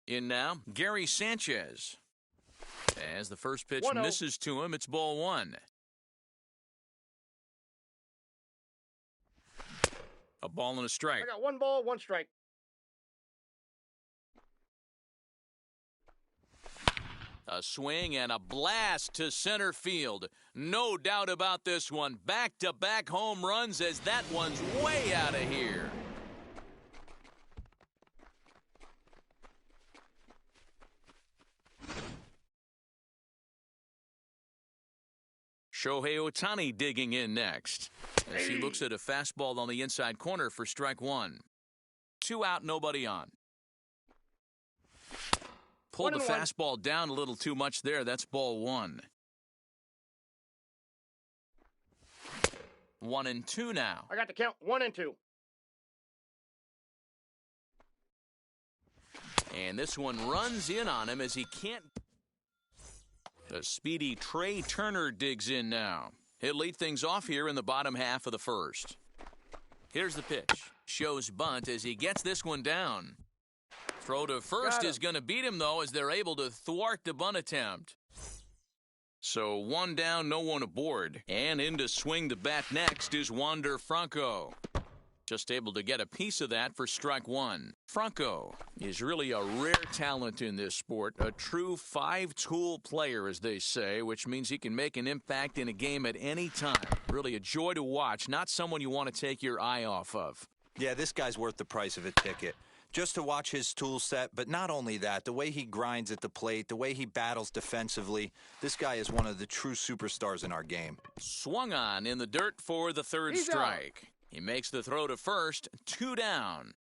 In now, Gary Sanchez. As the first pitch 1-0. misses to him, it's ball one. A ball and a strike. I got 1 ball, 1 strike. A swing and a blast to center field. No doubt about this one. Back-to-back home runs as that one's way out of here. Shohei Ohtani digging in next as he looks at a fastball on the inside corner for strike one. 2 out, nobody on. Pulled the fastball down a little too much there. That's ball one. 1-2 now. I got the count 1-2. And this one runs in on him as he can't. The speedy Trey Turner digs in now. He'll lead things off here in the bottom half of the first. Here's the pitch. Shows bunt as he gets this one down. Throw to first is going to beat him, though, as they're able to thwart the bunt attempt. So 1 down, no one aboard. And in to swing the bat next is Wander Franco. Just able to get a piece of that for strike one. Franco is really a rare talent in this sport. A true 5-tool player, as they say, which means he can make an impact in a game at any time. Really a joy to watch, not someone you want to take your eye off of. Yeah, this guy's worth the price of a ticket. Just to watch his tool set, but not only that, the way he grinds at the plate, the way he battles defensively, this guy is one of the true superstars in our game. Swung on in the dirt for the third strike. He makes the throw to first, 2 down.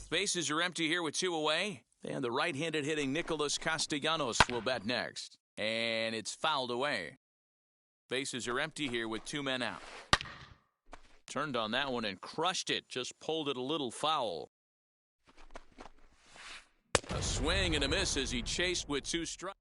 Bases are empty here with 2 away. And the right-handed hitting Nicholas Castellanos will bat next. And it's fouled away. Bases are empty here with 2 men out. Turned on that one and crushed it. Just pulled it a little foul. A swing and a miss as he chased with 2 strikes.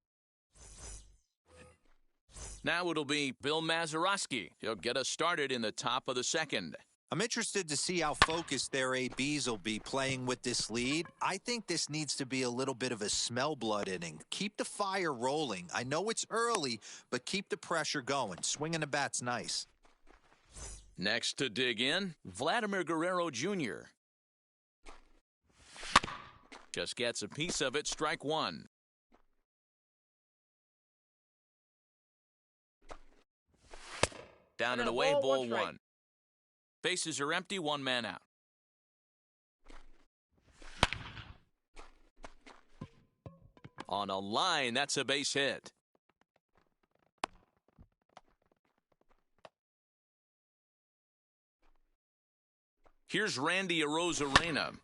Now it'll be Bill Mazeroski. He'll get us started in the top of the second. I'm interested to see how focused their ABs will be playing with this lead. I think this needs to be a little bit of a smell blood inning. Keep the fire rolling. I know it's early, but keep the pressure going. Swinging the bat's nice. Next to dig in, Vladimir Guerrero Jr. Just gets a piece of it, strike one. Down and away, ball one. Bases are empty, 1 man out. On a line, that's a base hit. Here's Randy Arozarena.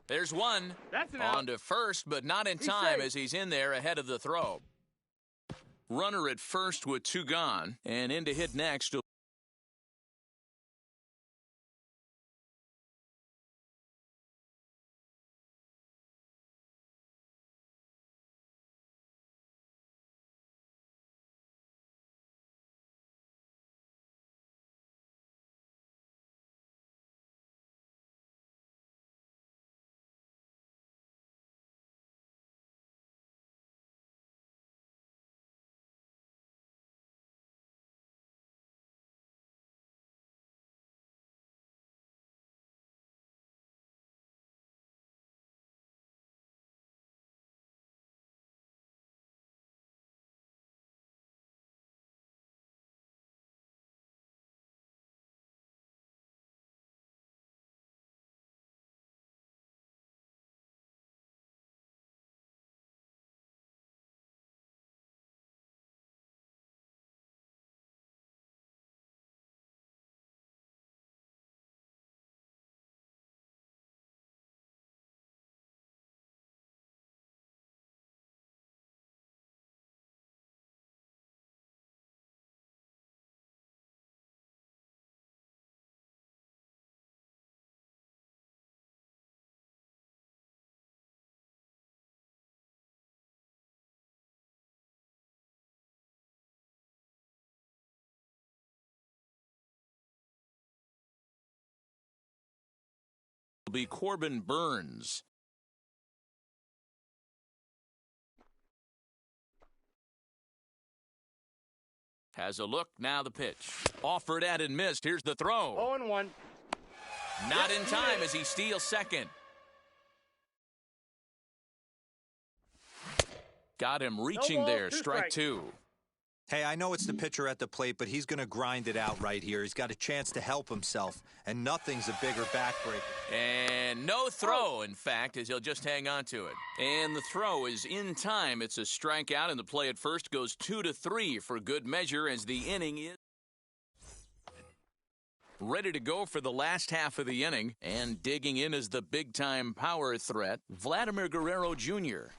There's one. On to first, but not in time as he's in there ahead of the throw. Runner at first with 2 gone, and in to hit next. will be Corbin Burns. Has a look, now the pitch. Offered at and missed. Here's the throw. 0-1. Not in time as he steals second. Got him reaching there, strike two. Hey, I know it's the pitcher at the plate, but he's going to grind it out right here. He's got a chance to help himself, and nothing's a bigger backbreaker. And no throw, in fact, as he'll just hang on to it. And the throw is in time. It's a strikeout, and the play at first goes 2-3 for good measure as the inning is ready to go for the last half of the inning. And digging in is the big-time power threat, Vladimir Guerrero Jr.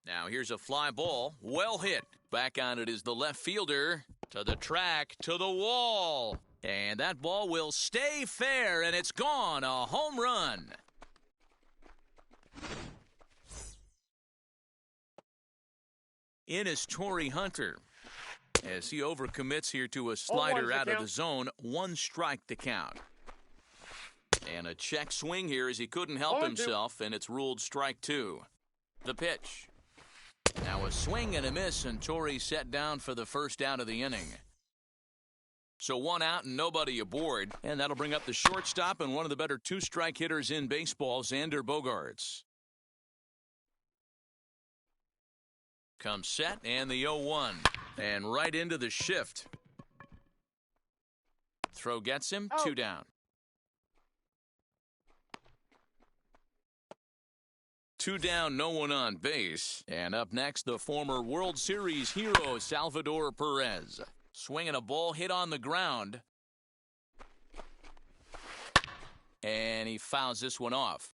Now here's a fly ball, well hit. Back on it is the left fielder, to the track, to the wall. And that ball will stay fair, and it's gone, a home run. In is Torrey Hunter, as he overcommits here to a slider out of the zone. 1 strike to count. And a check swing here as he couldn't help himself, and it's ruled strike 2. The pitch. Now a swing and a miss, and Torrey set down for the first out of the inning. So 1 out and nobody aboard, and that'll bring up the shortstop and one of the better 2-strike hitters in baseball, Xander Bogaerts. Comes set, and the 0-1, and right into the shift. Throw gets him, 2 down. 2 down, no one on base. And up next, the former World Series hero, Salvador Perez. Swinging a ball hit on the ground. And he fouls this one off.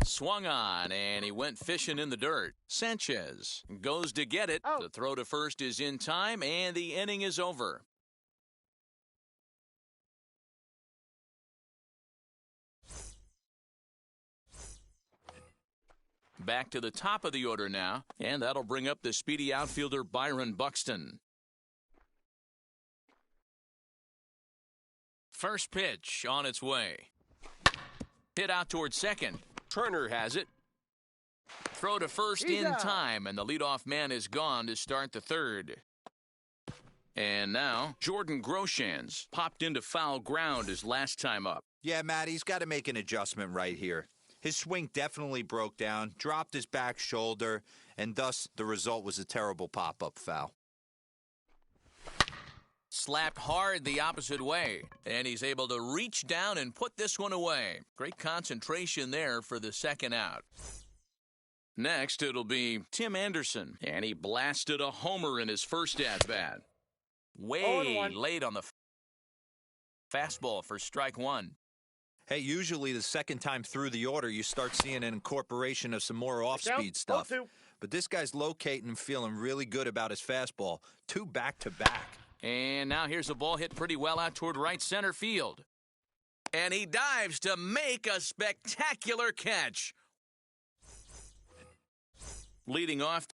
Swung on, and he went fishing in the dirt. Sanchez goes to get it. The throw to first is in time, and the inning is over. Back to the top of the order now, and that'll bring up the speedy outfielder Byron Buxton. First pitch on its way. Hit out towards second. Turner has it. Throw to first in time, and the leadoff man is gone to start the third. And now, Jordan Groshans popped into foul ground his last time up. Yeah, Matt, he's got to make an adjustment right here. His swing definitely broke down, dropped his back shoulder, and thus the result was a terrible pop-up foul. Slapped hard the opposite way, and he's able to reach down and put this one away. Great concentration there for the second out. Next, it'll be Tim Anderson, and he blasted a homer in his first at-bat. Way late on the fastball for strike 1. Hey, usually the second time through the order, you start seeing an incorporation of some more off-speed stuff. But this guy's locating and feeling really good about his fastball. 2 back-to-back. And now here's a ball hit pretty well out toward right center field. And he dives to make a spectacular catch. Leading off.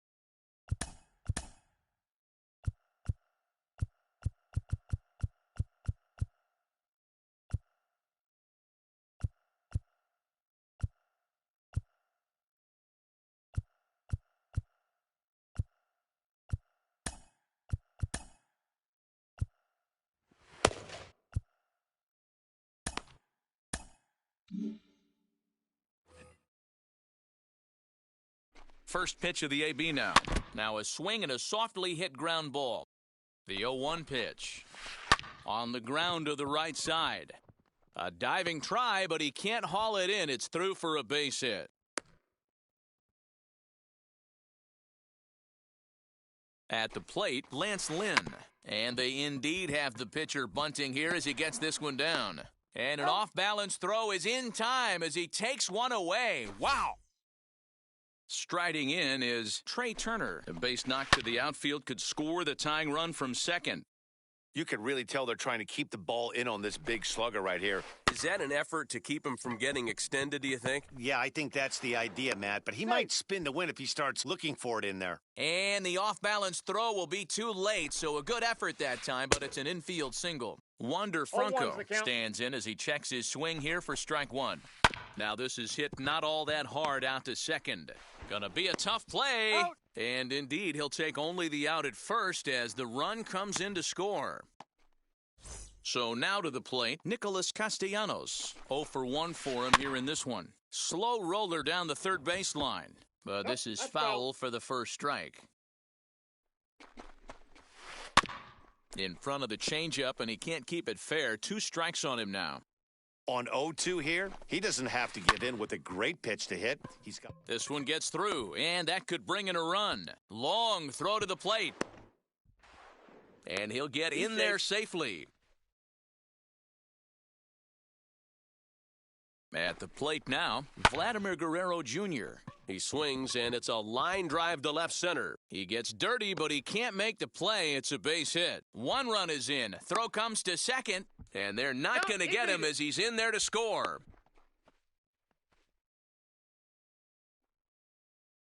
First pitch of the AB now. Now a swing and a softly hit ground ball. The 0-1 pitch. On the ground to the right side. A diving try, but he can't haul it in. It's through for a base hit. At the plate, Lance Lynn. And they indeed have the pitcher bunting here as he gets this one down. And an off-balance throw is in time as he takes one away. Wow! Striding in is Trey Turner. A base knock to the outfield could score the tying run from second. You can really tell they're trying to keep the ball in on this big slugger right here. Is that an effort to keep him from getting extended, do you think? Yeah, I think that's the idea, Matt. But he might spin to win if he starts looking for it in there. And the off-balance throw will be too late, so a good effort that time, but it's an infield single. Wander 0-1's Franco the count. stands in as he checks his swing here for strike one. Now this is hit not all that hard out to second. Gonna be a tough play. Out. And indeed, he'll take only the out at first as the run comes in to score. So now to the plate, Nicholas Castellanos. 0 for 1 for him here in this one. Slow roller down the third baseline. But this is that's foul for the first strike. In front of the changeup, and he can't keep it fair. 2 strikes on him now. On 0-2 here, he doesn't have to give in with a great pitch to hit. He's got This one gets through, and that could bring in a run. Long throw to the plate. And he'll get in there safely. At the plate now, Vladimir Guerrero Jr. He swings, and it's a line drive to left center. He gets dirty, but he can't make the play. It's a base hit. 1 run is in. Throw comes to second, and they're not going to get him as he's in there to score.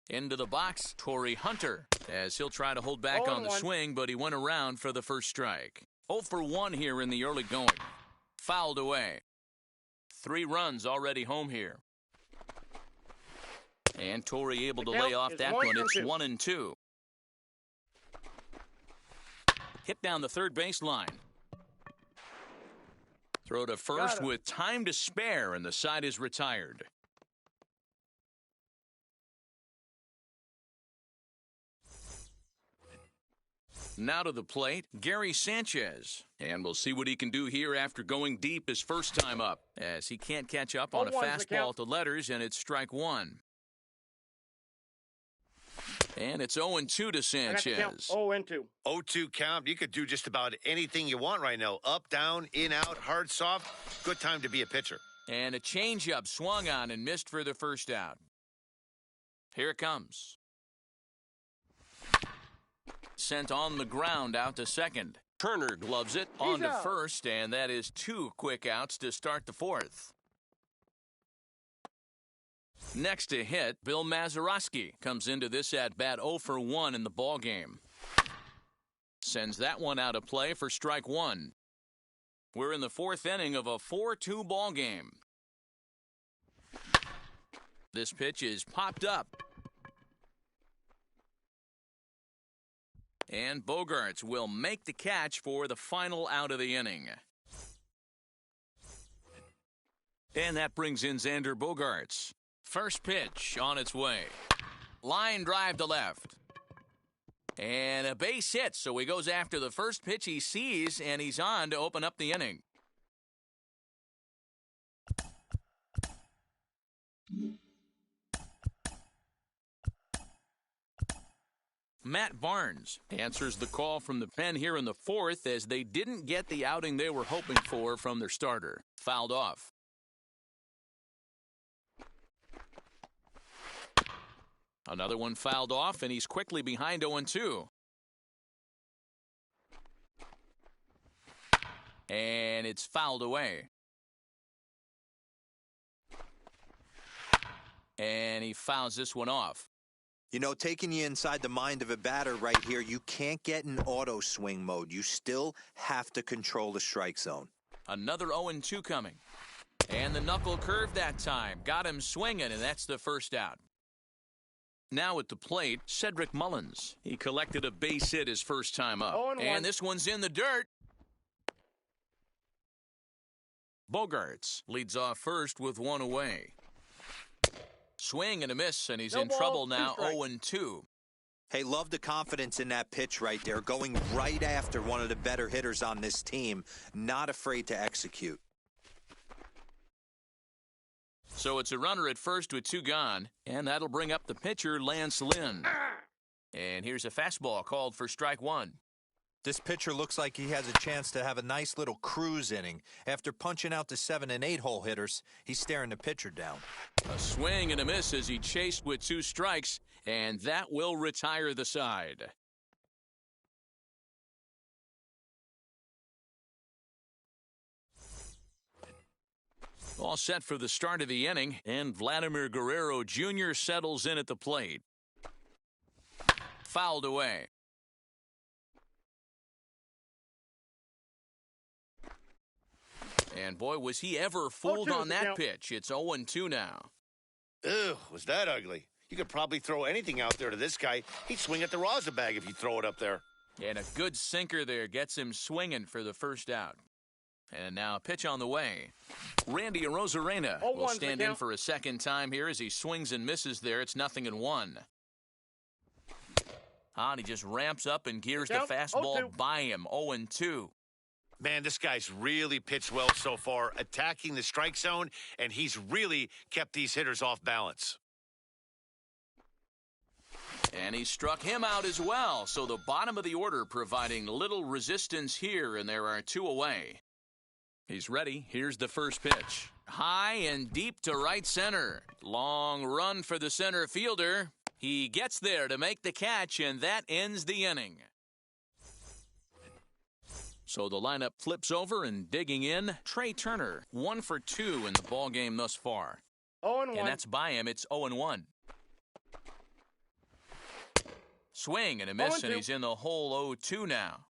Into the box, Torrey Hunter, as he'll try to hold back on the 0-1. swing, but he went around for the first strike. 0 for 1 here in the early going. Fouled away. 3 runs already home here. And Torrey able to lay off that one. It's 1-2. Hit down the third baseline. Throw to first with time to spare, and the side is retired. Now to the plate, Gary Sanchez. And we'll see what he can do here after going deep his first time up, as he can't catch up on a 0-1's the fastball count. to letters, and it's strike 1. And it's 0-2 to Sanchez. 0-2. 0-2 count. You could do just about anything you want right now. Up, down, in, out, hard, soft. Good time to be a pitcher. And a changeup swung on and missed for the first out. Here it comes. Sent on the ground out to second. Turner gloves it on to out. first, and that is 2 quick outs to start the fourth. Next to hit, Bill Mazeroski comes into this at-bat 0 for 1 in the ballgame. Sends that one out of play for strike 1. We're in the 4th inning of a 4-2 ball game. This pitch is popped up. And Bogaerts will make the catch for the final out of the inning. And that brings in Xander Bogaerts. First pitch on its way. Line drive to left. And a base hit, so he goes after the first pitch he sees, and he's on to open up the inning. Matt Barnes answers the call from the pen here in the 4th, as they didn't get the outing they were hoping for from their starter. Fouled off. Another one fouled off, and he's quickly behind 0-2. And it's fouled away. And he fouls this one off. You know, taking you inside the mind of a batter right here, you can't get in auto swing mode. You still have to control the strike zone. Another 0-2 coming. And the knuckle curve that time. Got him swinging, and that's the first out. Now at the plate, Cedric Mullins. He collected a base hit his first time up. 0-1. And this one's in the dirt. Bogaerts leads off first with 1 away. Swing and a miss, and he's No in ball, trouble 2 now, strikes. 0-2. Hey, love the confidence in that pitch right there, going right after one of the better hitters on this team, not afraid to execute. So it's a runner at first with 2 gone, and that'll bring up the pitcher, Lance Lynn. And here's a fastball called for strike 1. This pitcher looks like he has a chance to have a nice little cruise inning. After punching out the 7- and 8-hole hitters, he's staring the pitcher down. A swing and a miss as he chased with 2 strikes, and that will retire the side. All set for the start of the inning, and Vladimir Guerrero Jr. settles in at the plate. Fouled away. And boy, was he ever fooled 0-2 on that count. pitch. It's 0-2 now. Ew, was that ugly? You could probably throw anything out there to this guy. He'd swing at the rosin bag if you throw it up there. And a good sinker there gets him swinging for the first out. And now a pitch on the way. Randy Arozarena will 0-1's the stand in count. for a second time here as he swings and misses there. It's 0-1. And he just ramps up and gears the Count, fastball 0-2. by him. 0-2. Man, this guy's really pitched well so far, attacking the strike zone, and he's really kept these hitters off balance. And he struck him out as well. So the bottom of the order providing little resistance here, and there are 2 away. He's ready. Here's the first pitch. High and deep to right center. Long run for the center fielder. He gets there to make the catch, and that ends the inning. So the lineup flips over, and digging in, Trey Turner, 1 for 2 in the ball game thus far. 0-1. And that's by him. It's 0-1. Swing and a miss, and 0-2. he's in the hole 0-2 now.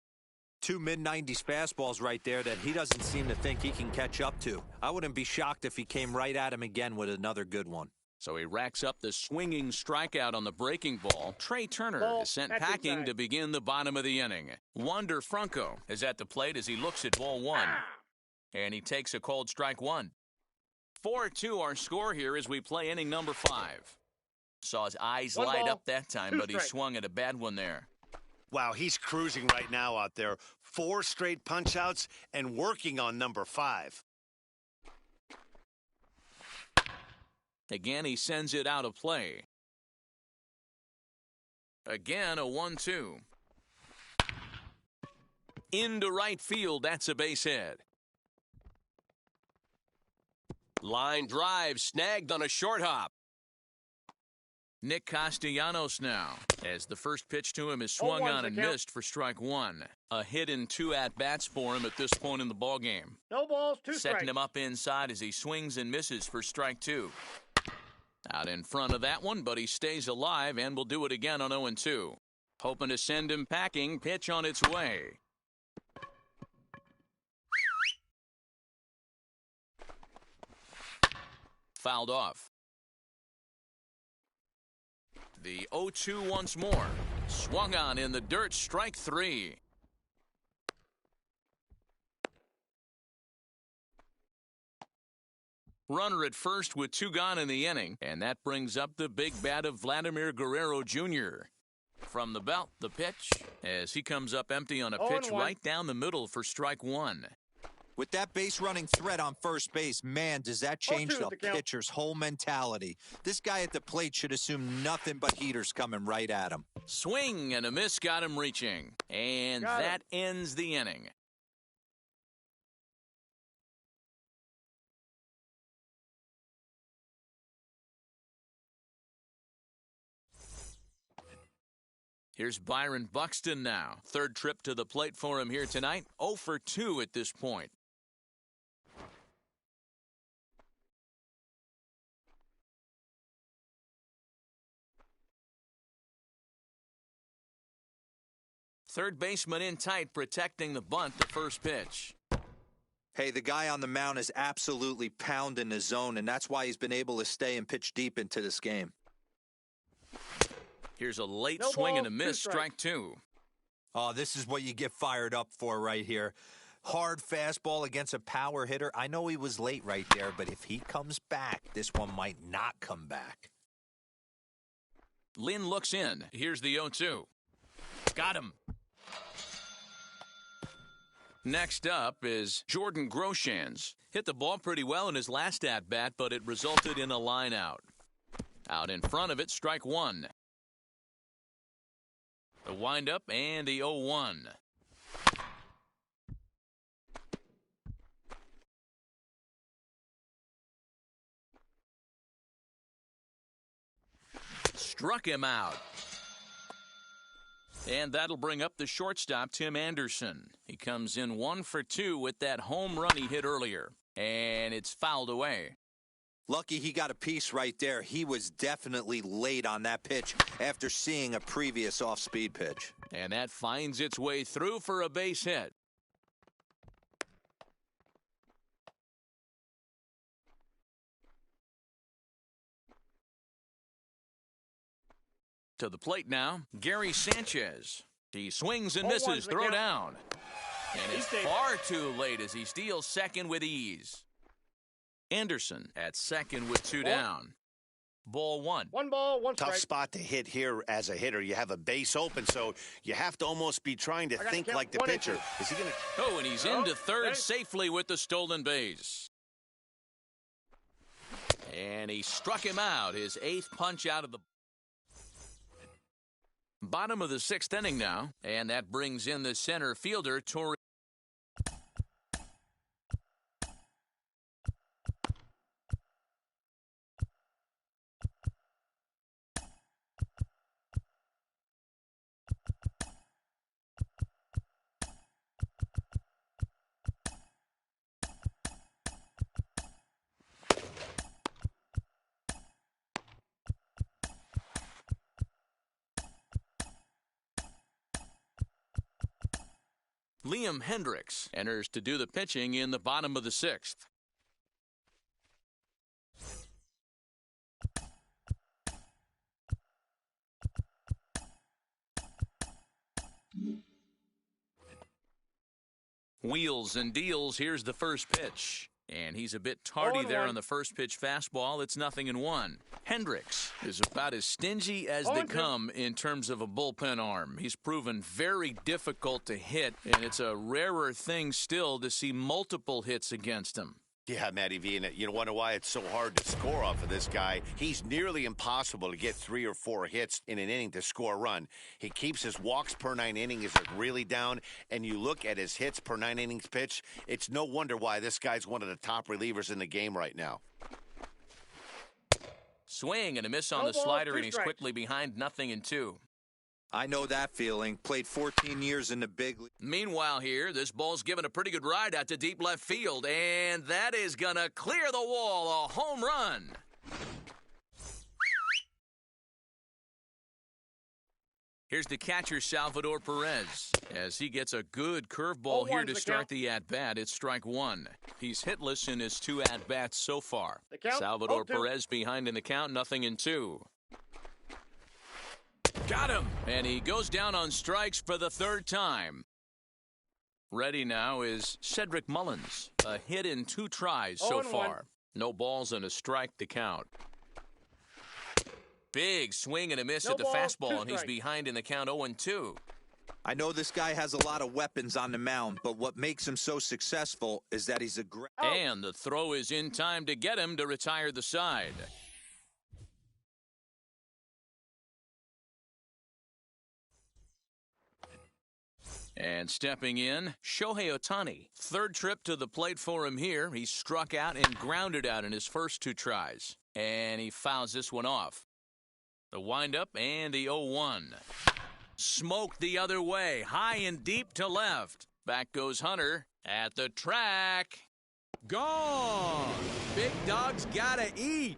2 mid-90s fastballs right there that he doesn't seem to think he can catch up to. I wouldn't be shocked if he came right at him again with another good one. So he racks up the swinging strikeout on the breaking ball. Trey Turner Ball, is sent that's packing inside. to begin the bottom of the inning. Wander Franco is at the plate as he looks at ball 1. And he takes a called strike 1. 4-2 our score here as we play inning number 5. Saw his eyes 1 light ball, up that time, 2 but he strikes. swung at a bad one there. Wow, he's cruising right now out there. 4 straight punch-outs and working on number 5. Again, he sends it out of play. Again, a 1-2. Into right field, that's a base hit. Line drive snagged on a short hop. Nick Castellanos now, as the first pitch to him is swung 0-1's on the and count. missed for strike 1. A hit in 2 at-bats for him at this point in the ballgame. No balls, 2 Setting strikes. him up inside as he swings and misses for strike 2. Out in front of that one, but he stays alive and will do it again on 0-2. Hoping to send him packing, pitch on its way. Fouled off. The 0-2 once more. Swung on in the dirt, strike 3. Runner at first with 2 gone in the inning, and that brings up the big bat of Vladimir Guerrero Jr. From the belt, the pitch, as he comes up empty on a pitch 0-1. right down the middle for strike 1. With that base running threat on first base, man, does that change 0-2 the the count. pitcher's whole mentality. This guy at the plate should assume nothing but heaters coming right at him. Swing and a miss got him reaching, and Got him. that ends the inning. Here's Byron Buxton now. Third trip to the plate for him here tonight. 0 for 2 at this point. Third baseman in tight, protecting the bunt, the first pitch. Hey, the guy on the mound is absolutely pounding the zone, and that's why he's been able to stay and pitch deep into this game. Here's a late No swing balls, and a 2 miss, strikes. strike 2. Oh, this is what you get fired up for right here. Hard fastball against a power hitter. I know he was late right there, but if he comes back, this one might not come back. Lynn looks in. Here's the 0-2. Got him. Next up is Jordan Groshans. Hit the ball pretty well in his last at-bat, but it resulted in a line out. Out in front of it, strike 1. The windup and the 0-1. Struck him out. And that'll bring up the shortstop, Tim Anderson. He comes in 1 for 2 with that home run he hit earlier. And it's fouled away. Lucky he got a piece right there. He was definitely late on that pitch after seeing a previous off-speed pitch. And that finds its way through for a base hit. To the plate now, Gary Sanchez. He swings and 0-1's misses. the Throw count. down. And it's He's safe. far too late as he steals second with ease. Anderson at second with two down. Ball one. 1 ball, 1 strike. Tough spot to hit here as a hitter. You have a base open, so you have to almost be trying to I gotta think count like the 1 and pitcher. 2. Is he going to... Oh, and he's No, into third safe. safely with the stolen base. And he struck him out, his 8th punch out of the bottom of the 6th inning now. And that brings in the center fielder, Torrey. Liam Hendricks enters to do the pitching in the bottom of the 6th. Wheels and deals. Here's the first pitch. And he's a bit tardy there 0-1. on the first pitch fastball. It's 0-1. Hendricks is about as stingy as they 0-2. come in terms of a bullpen arm. He's proven very difficult to hit, and it's a rarer thing still to see multiple hits against him. Yeah, Matty V, and you wonder why it's so hard to score off of this guy. He's nearly impossible to get 3 or 4 hits in an inning to score a run. He keeps his walks per 9 innings really down, and you look at his hits per 9 innings pitch, it's no wonder why this guy's one of the top relievers in the game right now. Swing and a miss on No the balls, slider, 2 and he's strikes. quickly behind 0-2. I know that feeling. Played 14 years in the big league. Meanwhile here, this ball's given a pretty good ride out to deep left field, and that is going to clear the wall, a home run. Here's the catcher, Salvador Perez, as he gets a good curveball here 0-1's to the start count. the at-bat. It's strike one. He's hitless in his 2 at-bats so far. The count, Salvador 0-2. Perez behind in the count, 0-2. Got him! And he goes down on strikes for the 3rd time. Ready now is Cedric Mullins. A hit in 2 tries so 0-1. far. No balls and a strike to count. Big swing and a miss No at the balls, fastball, 2 and he's strikes. behind in the count 0-2. I know this guy has a lot of weapons on the mound, but what makes him so successful is that he's aggressive. Out. And the throw is in time to get him to retire the side. And stepping in, Shohei Ohtani. 3rd trip to the plate for him here. He struck out and grounded out in his first 2 tries. And he fouls this one off. The windup and the 0-1. Smoked the other way, high and deep to left. Back goes Hunter at the track. Gone. Big dog's gotta eat.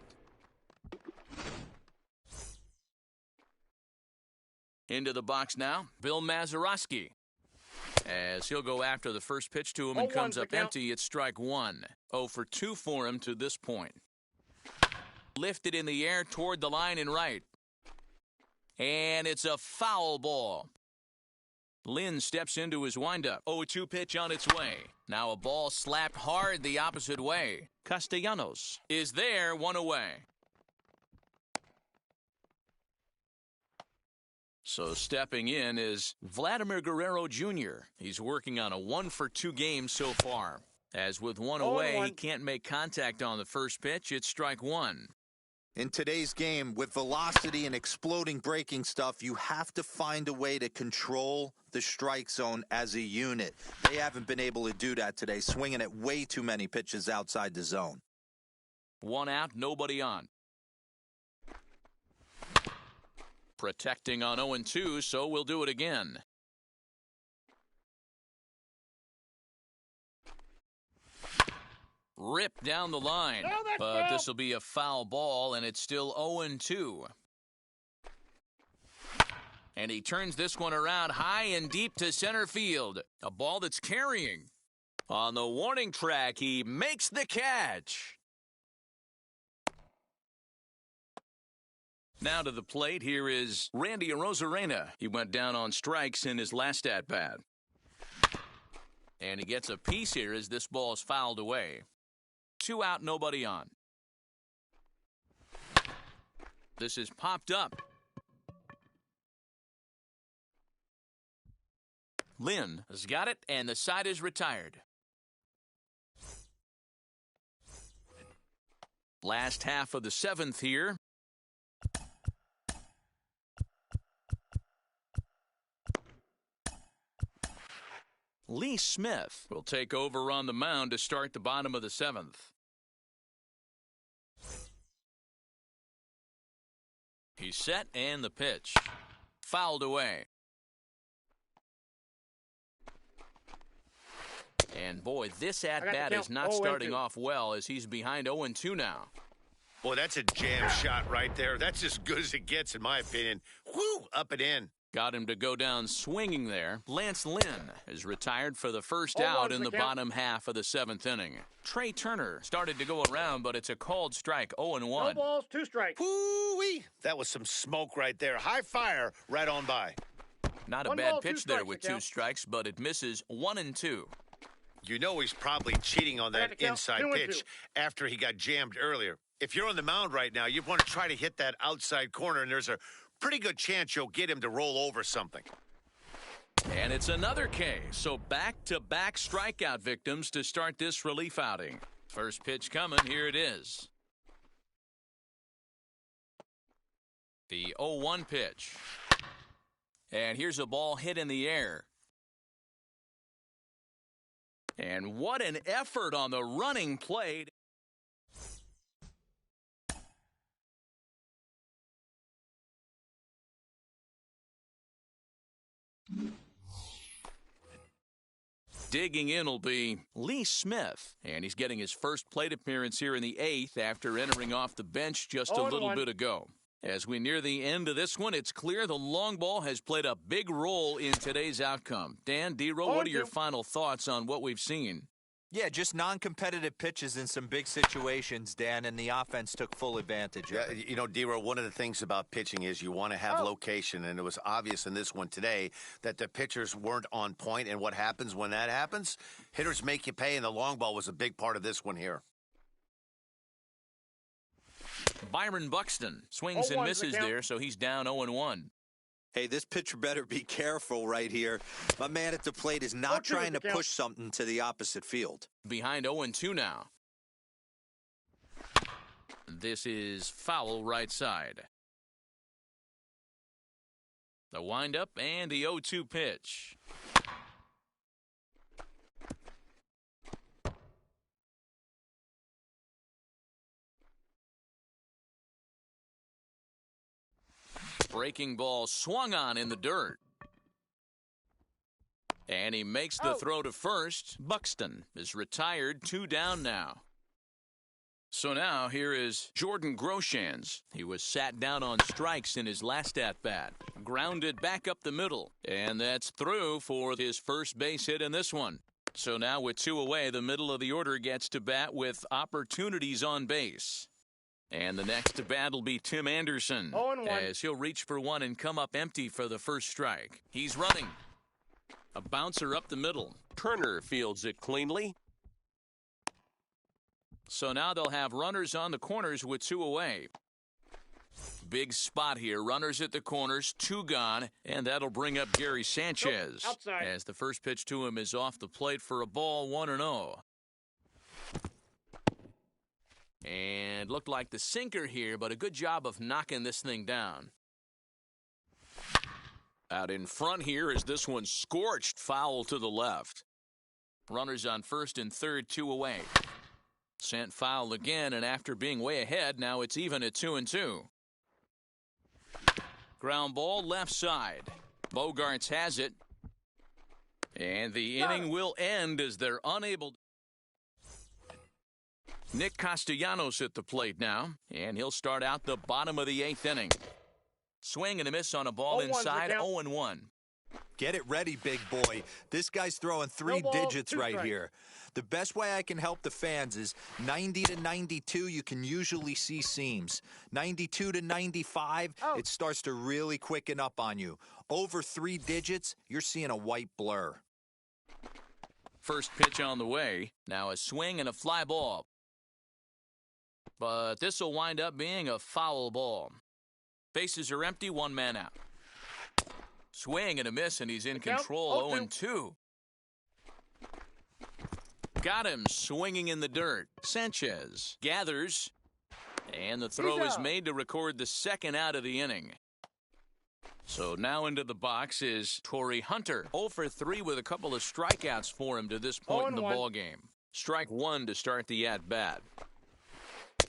Into the box now, Bill Mazeroski. As he'll go after the first pitch to him and 0-1's comes the up count. empty, it's strike one. 0 for 2 for him to this point. Lifted in the air toward the line and right. And it's a foul ball. Lynn steps into his windup. 0-2 pitch on its way. Now a ball slapped hard the opposite way. Castellanos is there, 1 away. So stepping in is Vladimir Guerrero Jr. He's working on a 1 for 2 game so far. As with 1 away, 0-1. he can't make contact on the first pitch. It's strike 1. In today's game, with velocity and exploding breaking stuff, you have to find a way to control the strike zone as a unit. They haven't been able to do that today, swinging at way too many pitches outside the zone. 1 out, nobody on. Protecting on 0-2, so we'll do it again. Ripped down the line, No, that's but foul. this will be a foul ball, and it's still 0-2. And he turns this one around high and deep to center field. A ball that's carrying. On the warning track, he makes the catch. Now to the plate, here is Randy Arozarena. He went down on strikes in his last at-bat. And he gets a piece here as this ball is fouled away. 2 out, nobody on. This is popped up. Lynn has got it, and the side is retired. Last half of the 7th here. Lee Smith will take over on the mound to start the bottom of the 7th. He's set, and the pitch. Fouled away. And boy, this at-bat is not starting off well as he's behind 0-2 now. Boy, that's a jam shot right there. That's as good as it gets, in my opinion. Whoo, up and in. Got him to go down swinging there. Lance Lynn is retired for the first out in the bottom half of the 7th inning. Trey Turner started to go around, but it's a called strike, 0-1. No balls, 2 strikes. Woo-wee. That was some smoke right there. High fire right on by. Not a bad pitch there with 2 strikes, but it misses 1-2. You know he's probably cheating on that inside pitch after he got jammed earlier. If you're on the mound right now, you want to try to hit that outside corner, and there's a pretty good chance you'll get him to roll over something. And it's another K, so back-to-back strikeout victims to start this relief outing. First pitch coming, here it is. The 0-1 pitch. And here's a ball hit in the air. And what an effort on the running play. Digging in will be Lee Smith, and he's getting his first plate appearance here in the 8th after entering off the bench just a little bit ago. As we near the end of this one, it's clear the long ball has played a big role in today's outcome. Dan, D-Row, what are your final thoughts on what we've seen? Yeah, just non-competitive pitches in some big situations, Dan, and the offense took full advantage of it. You know, D-Row, one of the things about pitching is you want to have location, and it was obvious in this one today that the pitchers weren't on point, and what happens when that happens? Hitters make you pay, and the long ball was a big part of this one here. Byron Buxton swings and misses there, so he's down 0-1. Hey, this pitcher better be careful right here. My man at the plate is not trying to push something to the opposite field. Behind 0-2 now. This is foul right side. The windup and the 0-2 pitch. Breaking ball swung on in the dirt. And he makes the throw to first. Buxton is retired, 2 down now. So now here is Jordan Groshans. He was sat down on strikes in his last at-bat. Grounded back up the middle. And that's through for his first base hit in this one. So now with 2 away, the middle of the order gets to bat with opportunities on base. And the next to bat will be Tim Anderson, as he'll reach for one and come up empty for the first strike. He's running. A bouncer up the middle. Turner fields it cleanly. So now they'll have runners on the corners with 2 away. Big spot here. Runners at the corners, 2 gone, and that'll bring up Gary Sanchez. As the first pitch to him is off the plate for a ball, 1-0. And looked like the sinker here, but a good job of knocking this thing down. Out in front here is this one scorched foul to the left. Runners on first and third, 2 away. Sent foul again, and after being way ahead, now it's even at 2-2. Ground ball left side. Bogarts has it. And the inning will end as they're unable to. Nick Castellanos at the plate now, and he'll start out the bottom of the 8th inning. Swing and a miss on a ball inside, 0-1. Get it ready, big boy. This guy's throwing three No ball, digits 2 right strikes. here. The best way I can help the fans is 90 to 92, you can usually see seams. 92 to 95, Out. it starts to really quicken up on you. Over 3 digits, you're seeing a white blur. First pitch on the way. Now a swing and a fly ball. But this will wind up being a foul ball. Bases are empty, 1 man out. Swing and a miss, and he's in count, control, 0-2. 0-2. Got him swinging in the dirt. Sanchez gathers, and the throw He's is out. made to record the second out of the inning. So now into the box is Torrey Hunter. 0 for 3 with a couple of strikeouts for him to this point in the 0-1. ball game. Strike 1 to start the at-bat.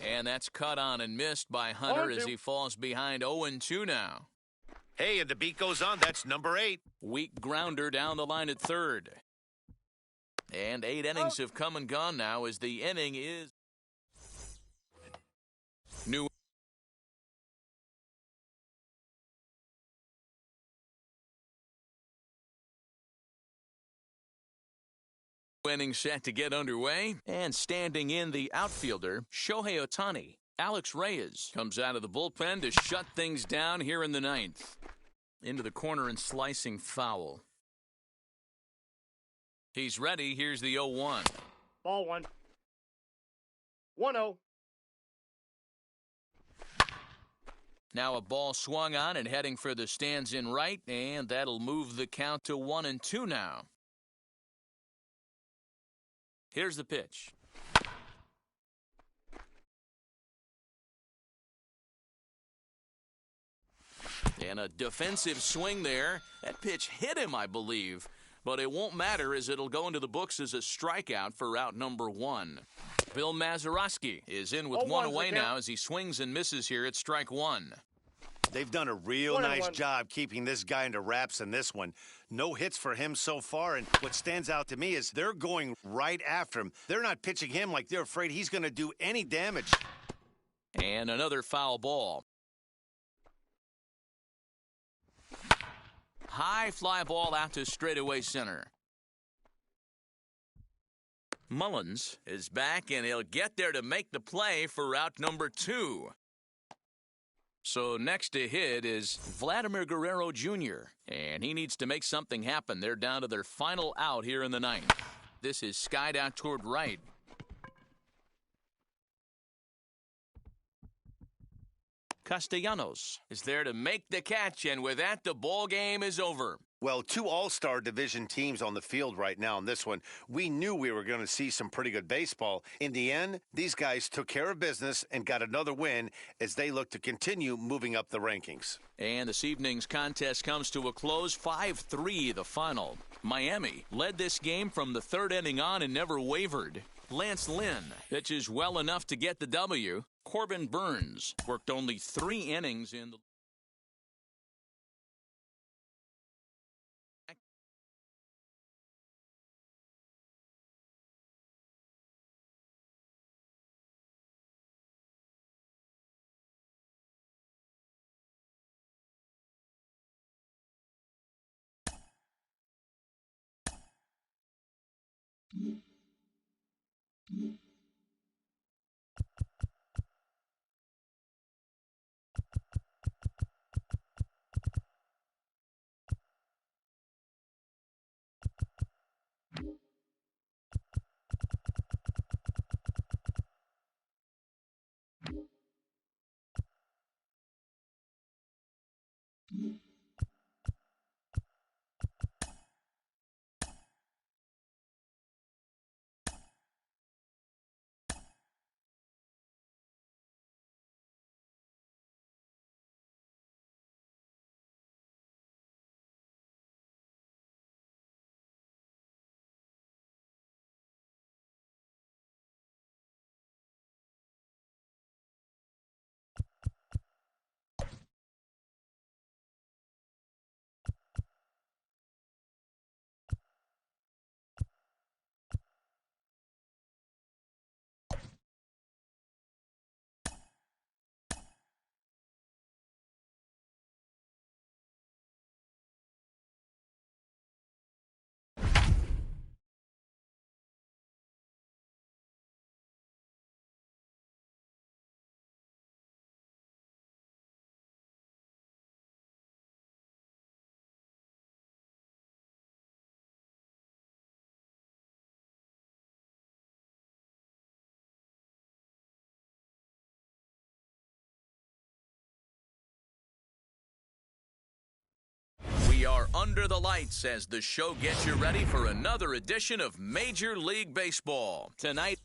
And that's cut on and missed by Hunter as 0-2. he falls behind 0-2 now. Hey, and the beat goes on. That's number 8. Weak grounder down the line at third. And 8 innings have come and gone now as the inning is New inning set to get underway. And standing in the outfielder, Shohei Ohtani. Alex Reyes comes out of the bullpen to shut things down here in the 9th. Into the corner and slicing foul. He's ready. Here's the 0-1. Ball 1. 1-0. Now a ball swung on and heading for the stands in right, and that'll move the count to 1-2 now. Here's the pitch. And a defensive swing there. That pitch hit him, I believe. But it won't matter as it'll go into the books as a strikeout for out number 1. Bill Mazeroski is in with 1 away now as he swings and misses here at strike 1. They've done a real 1-1. nice job keeping this guy into wraps in this one. No hits for him so far, and what stands out to me is they're going right after him. They're not pitching him like they're afraid he's going to do any damage. And another foul ball. High fly ball out to straightaway center. Mullins is back, and he'll get there to make the play for out number 2. So next to hit is Vladimir Guerrero Jr., and he needs to make something happen. They're down to their final out here in the 9th. This is skied out toward right. Castellanos is there to make the catch, and with that, the ball game is over. Well, 2 all-star division teams on the field right now in this one. We knew we were going to see some pretty good baseball. In the end, these guys took care of business and got another win as they look to continue moving up the rankings. And this evening's contest comes to a close, 5-3 the final. Miami led this game from the 3rd inning on and never wavered. Lance Lynn pitches well enough to get the W. Corbin Burns worked only 3 innings in the under the lights as the show gets you ready for another edition of Major League Baseball. Tonight,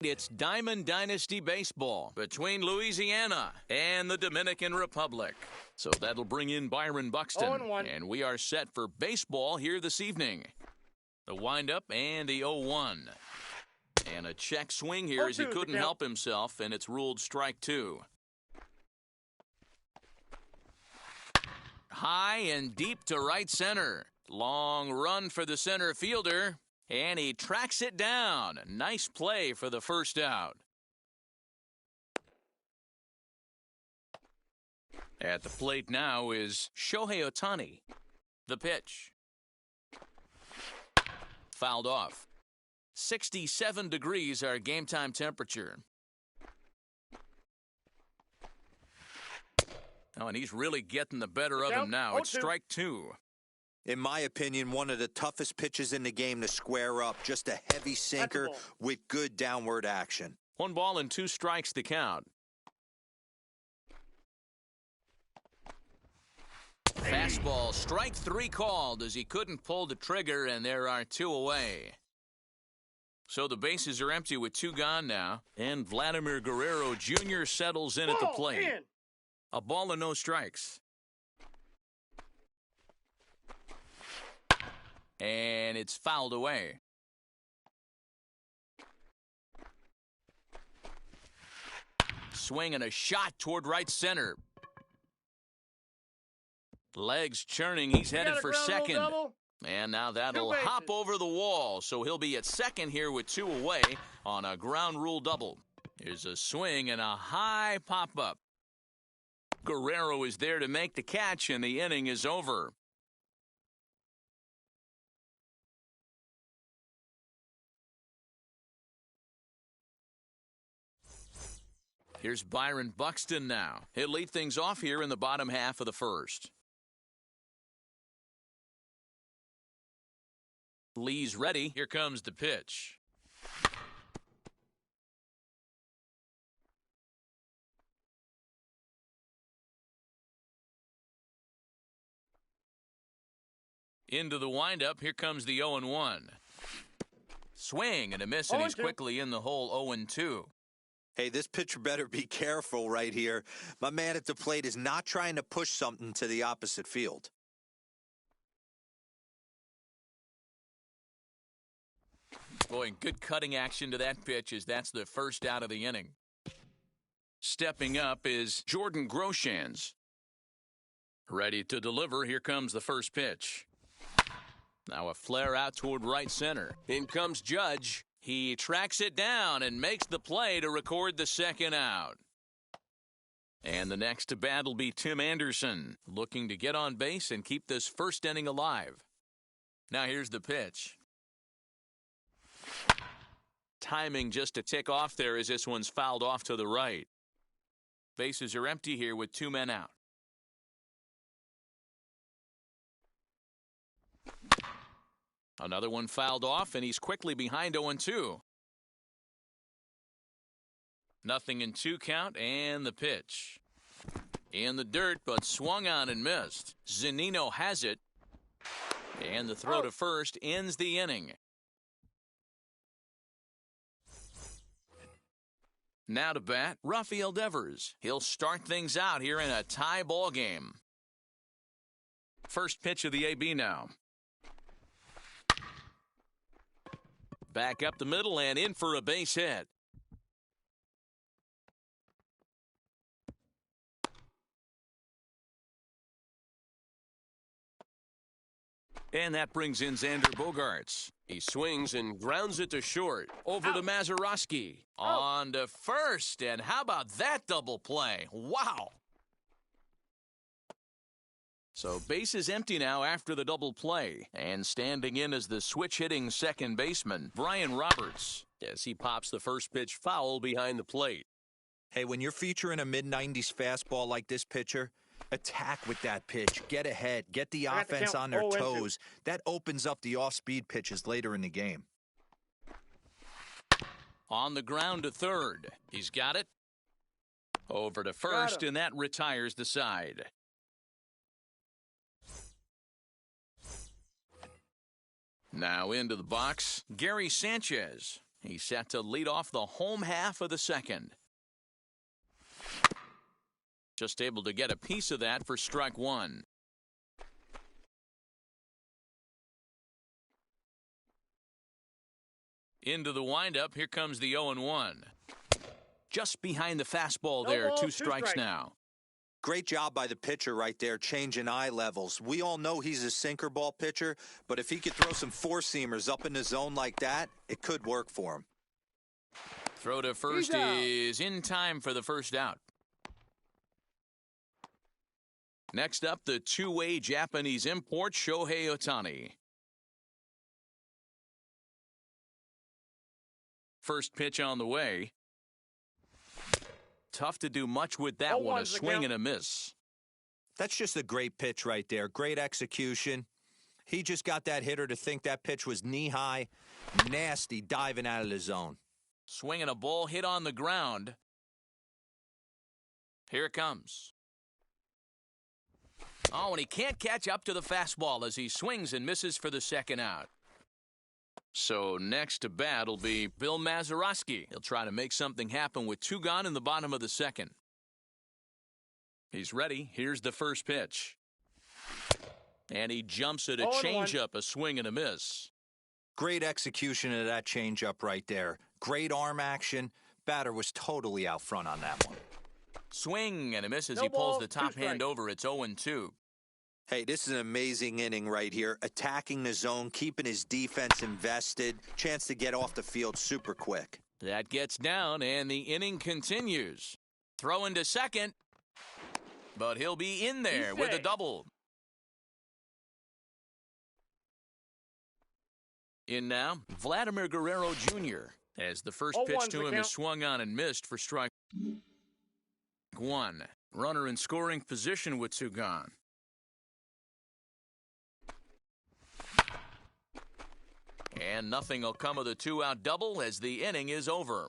it's Diamond Dynasty Baseball between Louisiana and the Dominican Republic. So that'll bring in Byron Buxton. 0-1. And we are set for baseball here this evening. The windup and the 0-1. And a check swing here as he 0-2 couldn't help himself, and it's ruled strike two. High and deep to right center. Long run for the center fielder, and he tracks it down. Nice play for the first out. At the plate now is Shohei Ohtani. The pitch. Fouled off. 67 degrees our game time temperature. Oh, and he's really getting the better of him now. It's strike two. In my opinion, one of the toughest pitches in the game to square up. Just a heavy sinker with good downward action. 1 ball and 2 strikes to count. Fastball, strike 3 called as he couldn't pull the trigger, and there are 2 away. So the bases are empty with 2 gone now, and Vladimir Guerrero Jr. settles in at the plate. A ball and no strikes. And it's fouled away. Swing and a shot toward right center. Legs churning. He's headed for second. And now that'll hop over the wall. So he'll be at second here with 2 away on a ground rule double. Here's a swing and a high pop-up. Guerrero is there to make the catch, and the inning is over. Here's Byron Buxton now. He'll lead things off here in the bottom half of the first. Lee's ready. Here comes the pitch. Into the windup. Here comes the 0-1. Swing and a miss, and he's quickly in the hole 0-2. Hey, this pitcher better be careful right here. My man at the plate is not trying to push something to the opposite field. Boy, good cutting action to that pitch as that's the first out of the inning. Stepping up is Jordan Groshans. Ready to deliver. Here comes the first pitch. Now a flare out toward right center. In comes Judge. He tracks it down and makes the play to record the second out. And the next to bat will be Tim Anderson, looking to get on base and keep this first inning alive. Now here's the pitch. Timing just a tick off there as this one's fouled off to the right. Bases are empty here with 2 men out. Another one fouled off, and he's quickly behind 0-2. 0-2 count, and the pitch. In the dirt, but swung on and missed. Zunino has it, and the throw to first ends the inning. Now to bat, Rafael Devers. He'll start things out here in a tie ball game. First pitch of the AB now. Back up the middle and in for a base hit. And that brings in Xander Bogaerts. He swings and grounds it to short. Over to Mazeroski. On to first. And how about that double play? Wow. So base is empty now after the double play. And standing in as the switch-hitting second baseman, Brian Roberts, as he pops the first pitch foul behind the plate. Hey, when you're featuring a mid-90s fastball like this pitcher, attack with that pitch. Get ahead. Get the offense on their toes. That opens up the off-speed pitches later in the game. On the ground to third. He's got it. Over to first, and that retires the side. Now into the box, Gary Sanchez. He's set to lead off the home half of the second. Just able to get a piece of that for strike one. Into the windup, here comes the 0-1. Just behind the fastball there, No ball, two strikes now. Great job by the pitcher right there, changing eye levels. We all know he's a sinker ball pitcher, but if he could throw some four-seamers up in the zone like that, it could work for him. Throw to first is in time for the first out. Next up, the two-way Japanese import, Shohei Ohtani. First pitch on the way. Tough to do much with that one, a swing and a miss. That's just a great pitch right there. Great execution. He just got that hitter to think that pitch was knee-high, nasty, diving out of the zone. Swinging a ball hit on the ground. Here it comes. Oh, and he can't catch up to the fastball as he swings and misses for the second out. So next to bat will be Bill Mazeroski. He'll try to make something happen with two gone in the bottom of the second. He's ready. Here's the first pitch. And he jumps at a changeup, a swing and a miss. Great execution of that changeup right there. Great arm action. Batter was totally out front on that one. Swing and a miss as he pulls the top hand over. It's 0-2. Hey, this is an amazing inning right here. Attacking the zone, keeping his defense invested. Chance to get off the field super quick. That gets down, and the inning continues. Throw into second, but he'll be in there with a double. In now, Vladimir Guerrero Jr. as the first pitch to him is swung on and missed for strike one. Runner in scoring position with two gone. And nothing will come of the two-out double as the inning is over.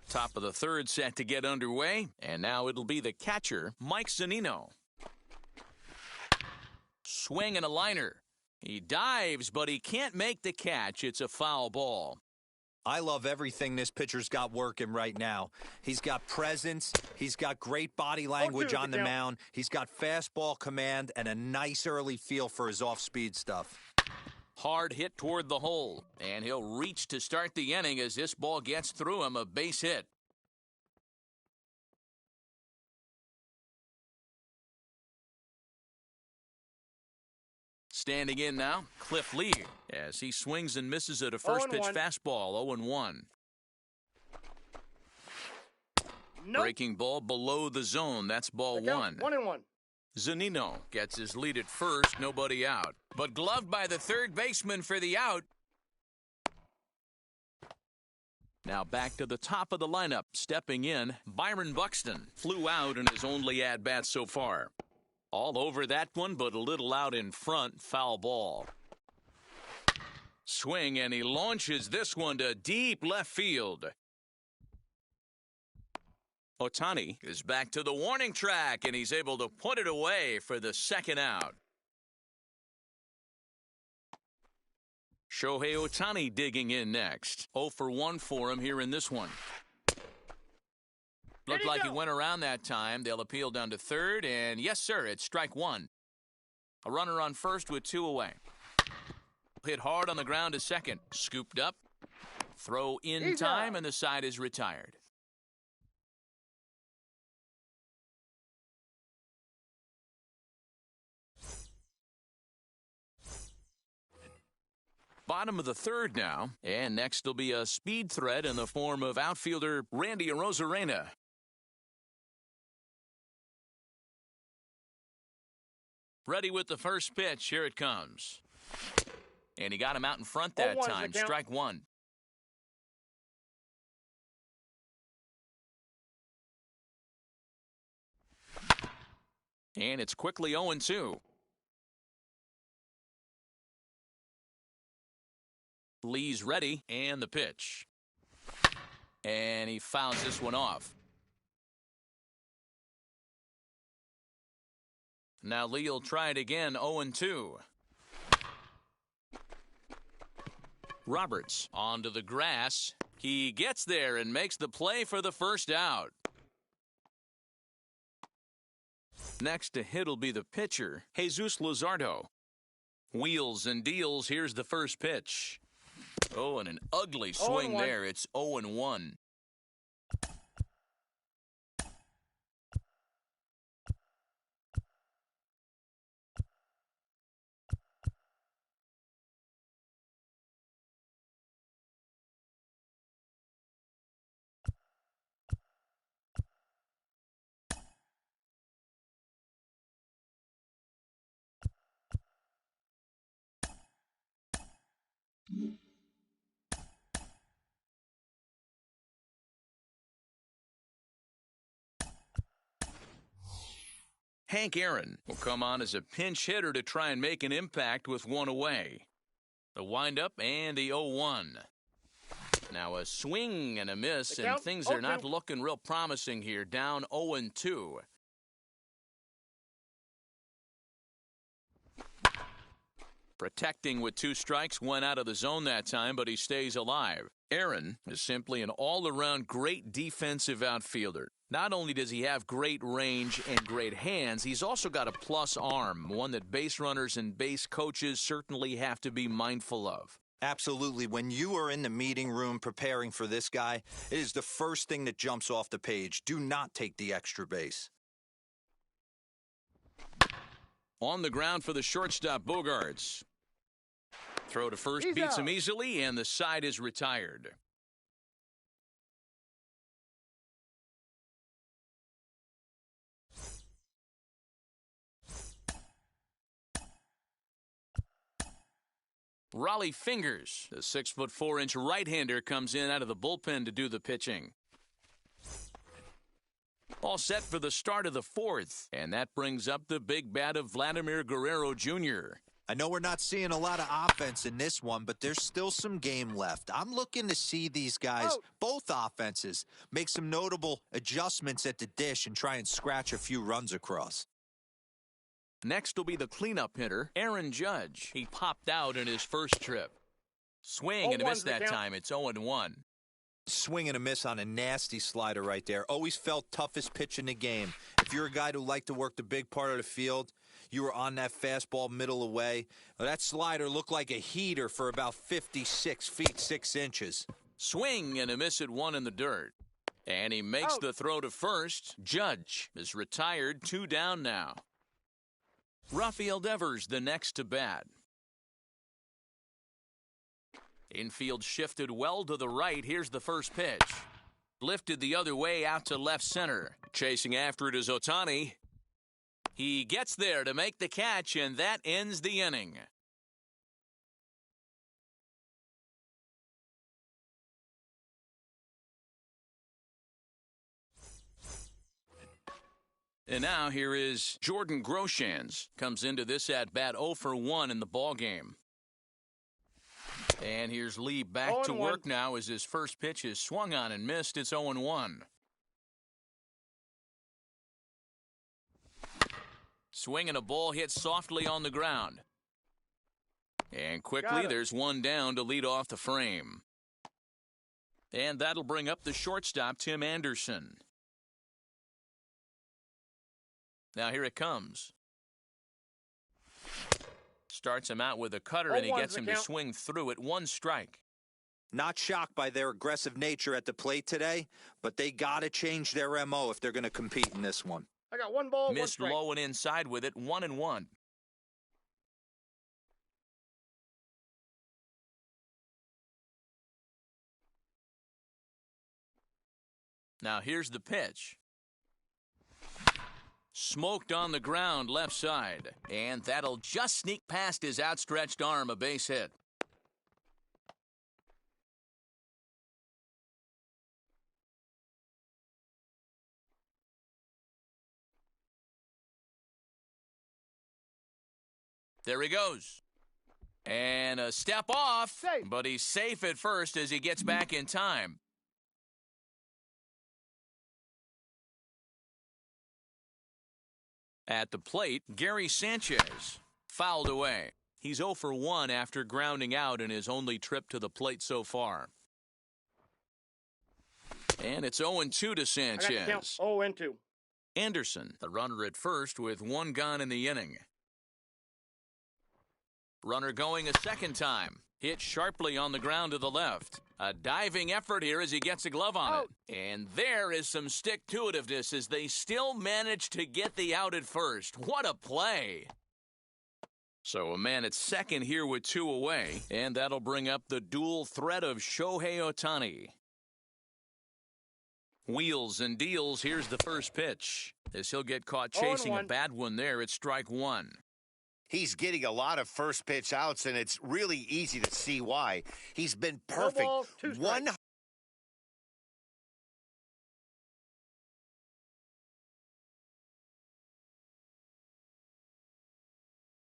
Top of the third set to get underway, and now it'll be the catcher, Mike Zunino. Swing and a liner. He dives, but he can't make the catch. It's a foul ball. I love everything this pitcher's got working right now. He's got presence. He's got great body language on the mound. He's got fastball command and a nice early feel for his off-speed stuff. Hard hit toward the hole, and he'll reach to start the inning as this ball gets through him, a base hit. Standing in now, Cliff Lee, as he swings and misses at a first-pitch fastball, 0-1. Nope. Breaking ball below the zone, that's ball one. 1-1. Zunino gets his lead at first, nobody out. But gloved by the third baseman for the out. Now back to the top of the lineup, stepping in, Byron Buxton flew out in his only at-bat so far. All over that one, but a little out in front, foul ball. Swing, and he launches this one to deep left field. Ohtani is back to the warning track, and he's able to put it away for the second out. Shohei Ohtani digging in next. 0 for 1 for him here in this one. Looked like he went around that time. They'll appeal down to third, and yes, sir, it's strike one. A runner on first with two away. Hit hard on the ground to second. Scooped up. Throw in time, and the side is retired. Bottom of the third now, and next will be a speed threat in the form of outfielder Randy Arozarena. Ready with the first pitch. Here it comes. And he got him out in front that time. Strike one. And it's quickly 0-2. Lee's ready, and the pitch. And he fouls this one off. Now Lee will try it again, 0-2. Roberts onto the grass. He gets there and makes the play for the first out. Next to hit will be the pitcher, Jesus Luzardo. Wheels and deals. Here's the first pitch. Oh, and an ugly swing there. It's 0-1. Hank Aaron will come on as a pinch hitter to try and make an impact with one away. The windup and the 0-1. Now a swing and a miss, and things are not looking real promising here. Down 0-2. Protecting with 2 strikes, went out of the zone that time, but he stays alive. Aaron is simply an all-around great defensive outfielder. Not only does he have great range and great hands, he's also got a plus arm, one that base runners and base coaches certainly have to be mindful of. Absolutely. When you are in the meeting room preparing for this guy, it is the first thing that jumps off the page. Do not take the extra base. On the ground for the shortstop, Bogarts. Throw to first beats him easily, and the side is retired. Raleigh Fingers, the 6'4" right-hander, comes in out of the bullpen to do the pitching. All set for the start of the 4th, and that brings up the big bat of Vladimir Guerrero Jr. I know we're not seeing a lot of offense in this one, but there's still some game left. I'm looking to see these guys, both offenses, make some notable adjustments at the dish and try and scratch a few runs across. Next will be the cleanup hitter, Aaron Judge. He popped out in his first trip. Swing and a miss that time. It's 0-1. Swing and a miss on a nasty slider right there. Always felt toughest pitch in the game. If you're a guy who liked to work the big part of the field, you were on that fastball middle away. Well, that slider looked like a heater for about 56 feet 6 inches. Swing and a miss at 1 in the dirt. And he makes the throw to first. Judge is retired, 2 down now. Rafael Devers, the next to bat. Infield shifted well to the right. Here's the first pitch. Lifted the other way out to left center. Chasing after it is Ohtani. He gets there to make the catch, and that ends the inning. And now here is Jordan Groshans. Comes into this at-bat 0 for 1 in the ballgame. And here's Lee back to work now as his first pitch is swung on and missed. It's 0-1. Swing and a ball hit softly on the ground. And quickly there's one down to lead off the frame. And that'll bring up the shortstop, Tim Anderson. Now here it comes. Starts him out with a cutter, and he gets him to swing through it. 1 strike. Not shocked by their aggressive nature at the plate today, but they got to change their MO if they're going to compete in this one. I got 1 ball, 1 Missed strike. low and inside with it, 1-1. Now here's the pitch. Smoked on the ground left side, and that'll just sneak past his outstretched arm, a base hit. There he goes. And a step off, but he's safe at first as he gets back in time. At the plate, Gary Sanchez fouled away. He's 0 for 1 after grounding out in his only trip to the plate so far. And it's 0-2 to I got the count. Sanchez. 0-2. Anderson, the runner at first with 1 gone in the inning. Runner going a second time. Hit sharply on the ground to the left. A diving effort here as he gets a glove on it. And there is some stick-to-itiveness as they still manage to get the out at first. What a play. So a man at second here with 2 away. And that'll bring up the dual threat of Shohei Ohtani. Wheels and deals. Here's the first pitch. As he'll get caught chasing a bad one there, it's strike 1. He's getting a lot of first pitch outs, and it's really easy to see why. He's been perfect. No balls, 2 strikes.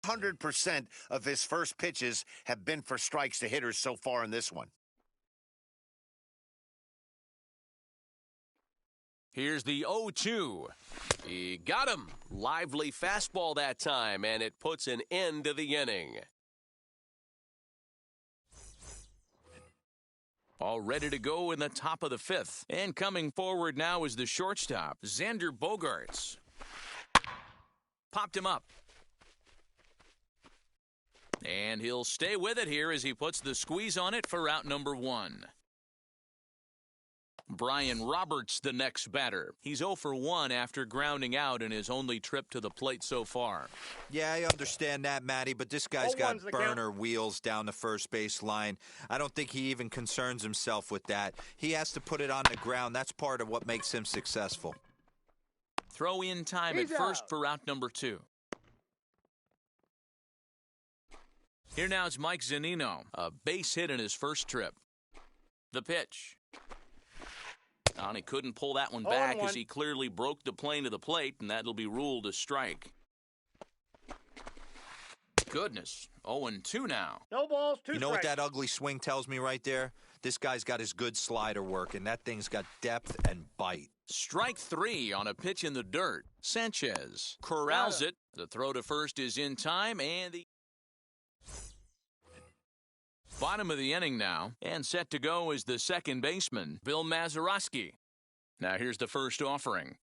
100% of his first pitches have been for strikes to hitters so far in this one. Here's the 0-2. He got him. Lively fastball that time, and it puts an end to the inning. All ready to go in the top of the 5th. And coming forward now is the shortstop, Xander Bogaerts. Popped him up. And he'll stay with it here as he puts the squeeze on it for out number 1. Brian Roberts, the next batter. He's 0 for 1 after grounding out in his only trip to the plate so far. Yeah, I understand that, Matty, but this guy's got burner wheels down the first base line. I don't think he even concerns himself with that. He has to put it on the ground. That's part of what makes him successful. Throw in time at first for out number 2. Here now is Mike Zunino, a base hit in his first trip. The pitch. And he couldn't pull that one back as he clearly broke the plane of the plate, and that'll be ruled a strike. Goodness, 0-2 now. No balls, 2 strikes. You know what that ugly swing tells me right there? This guy's got his good slider working. That thing's got depth and bite. Strike 3 on a pitch in the dirt. Sanchez corrals it. The throw to first is in time, and the bottom of the inning now, and set to go is the second baseman, Bill Mazeroski. Now here's the first offering.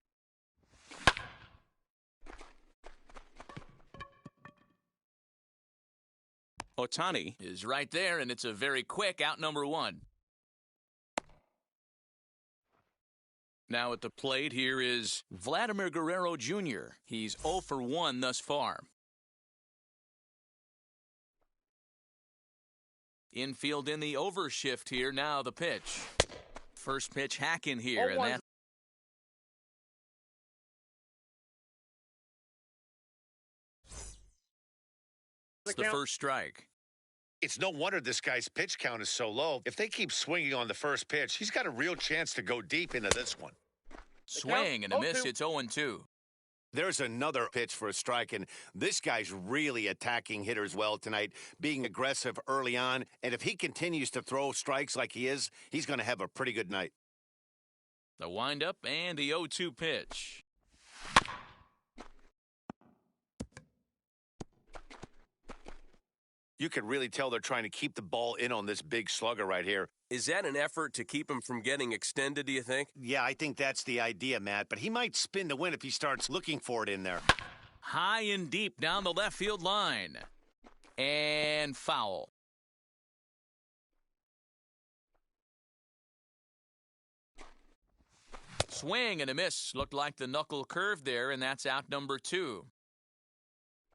Ohtani is right there, and it's a very quick out number 1. Now at the plate, here is Vladimir Guerrero Jr. He's 0 for 1 thus far. Infield in the overshift here. Now the pitch. First pitch hack in here, and that's the first strike. It's no wonder this guy's pitch count is so low. If they keep swinging on the first pitch, he's got a real chance to go deep into this one. Swing and a miss. It's 0-2. There's another pitch for a strike, and this guy's really attacking hitters well tonight, being aggressive early on. And if he continues to throw strikes like he is, he's going to have a pretty good night. The windup and the 0-2 pitch. You can really tell they're trying to keep the ball in on this big slugger right here. Is that an effort to keep him from getting extended, do you think? Yeah, I think that's the idea, Matt. But he might spin to win if he starts looking for it in there. High and deep down the left field line. And foul. Swing and a miss. Looked like the knuckle curve there, and that's out number 2.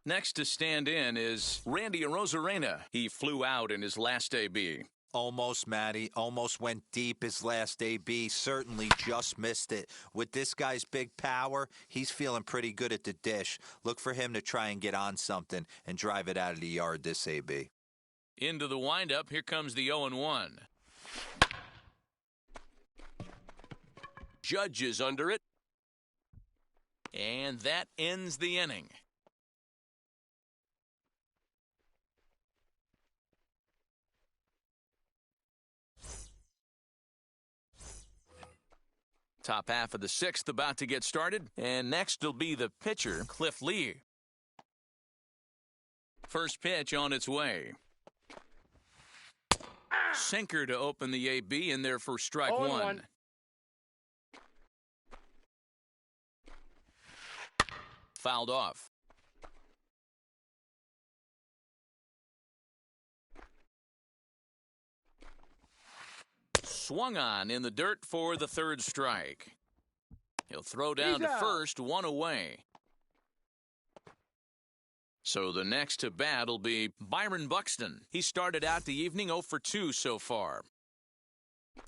Next to stand in is Randy Arozarena. He flew out in his last AB. Almost, Matty. Almost went deep his last AB. Certainly just missed it. With this guy's big power, he's feeling pretty good at the dish. Look for him to try and get on something and drive it out of the yard this AB. Into the windup. Here comes the 0-1. Judge is under it. And that ends the inning. Top half of the 6th about to get started. And next will be the pitcher, Cliff Lee. First pitch on its way. Sinker to open the AB in there for strike 1. Fouled off. Swung on in the dirt for the third strike. He'll throw down to first, 1 away. So the next to bat will be Byron Buxton. He started out the evening 0 for 2 so far.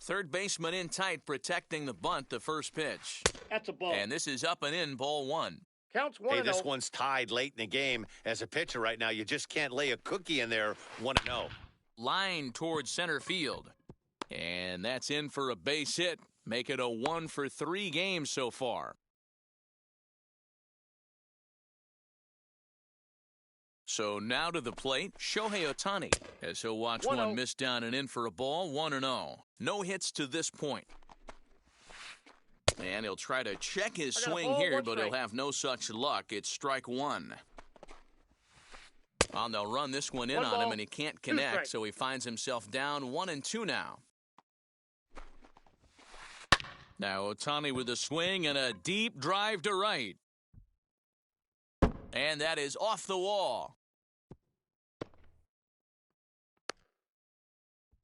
Third baseman in tight, protecting the bunt, the first pitch. That's a ball. And this is up and in, ball 1. Counts 1-0. Hey, this one's tied late in the game. As a pitcher right now, you just can't lay a cookie in there. 1-0. Line towards center field. And that's in for a base hit. Make it a 1 for 3 games so far. So now to the plate, Shohei Ohtani, as he'll watch 1-0. one miss down and in for a ball, 1-0. No hits to this point. And he'll try to check his swing here, but he'll have no such luck. It's strike 1. Well, they'll run this one in on him, and he can't connect, so he finds himself down 1-2 now. Now Ohtani with a swing and a deep drive to right. And that is off the wall.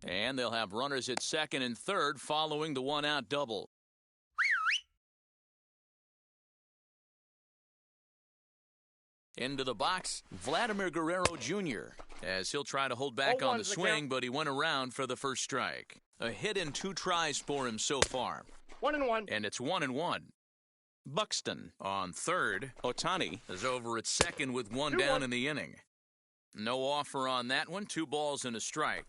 And they'll have runners at second and third following the one-out double. Into the box, Vladimir Guerrero Jr., as he'll try to hold back on the swing, but he went around for the first strike. A hit in 2 tries for him so far. 1-1. And it's 1-1. Buxton on third. Ohtani is over at second with 1 down in the inning. No offer on that one. 2 balls and a strike.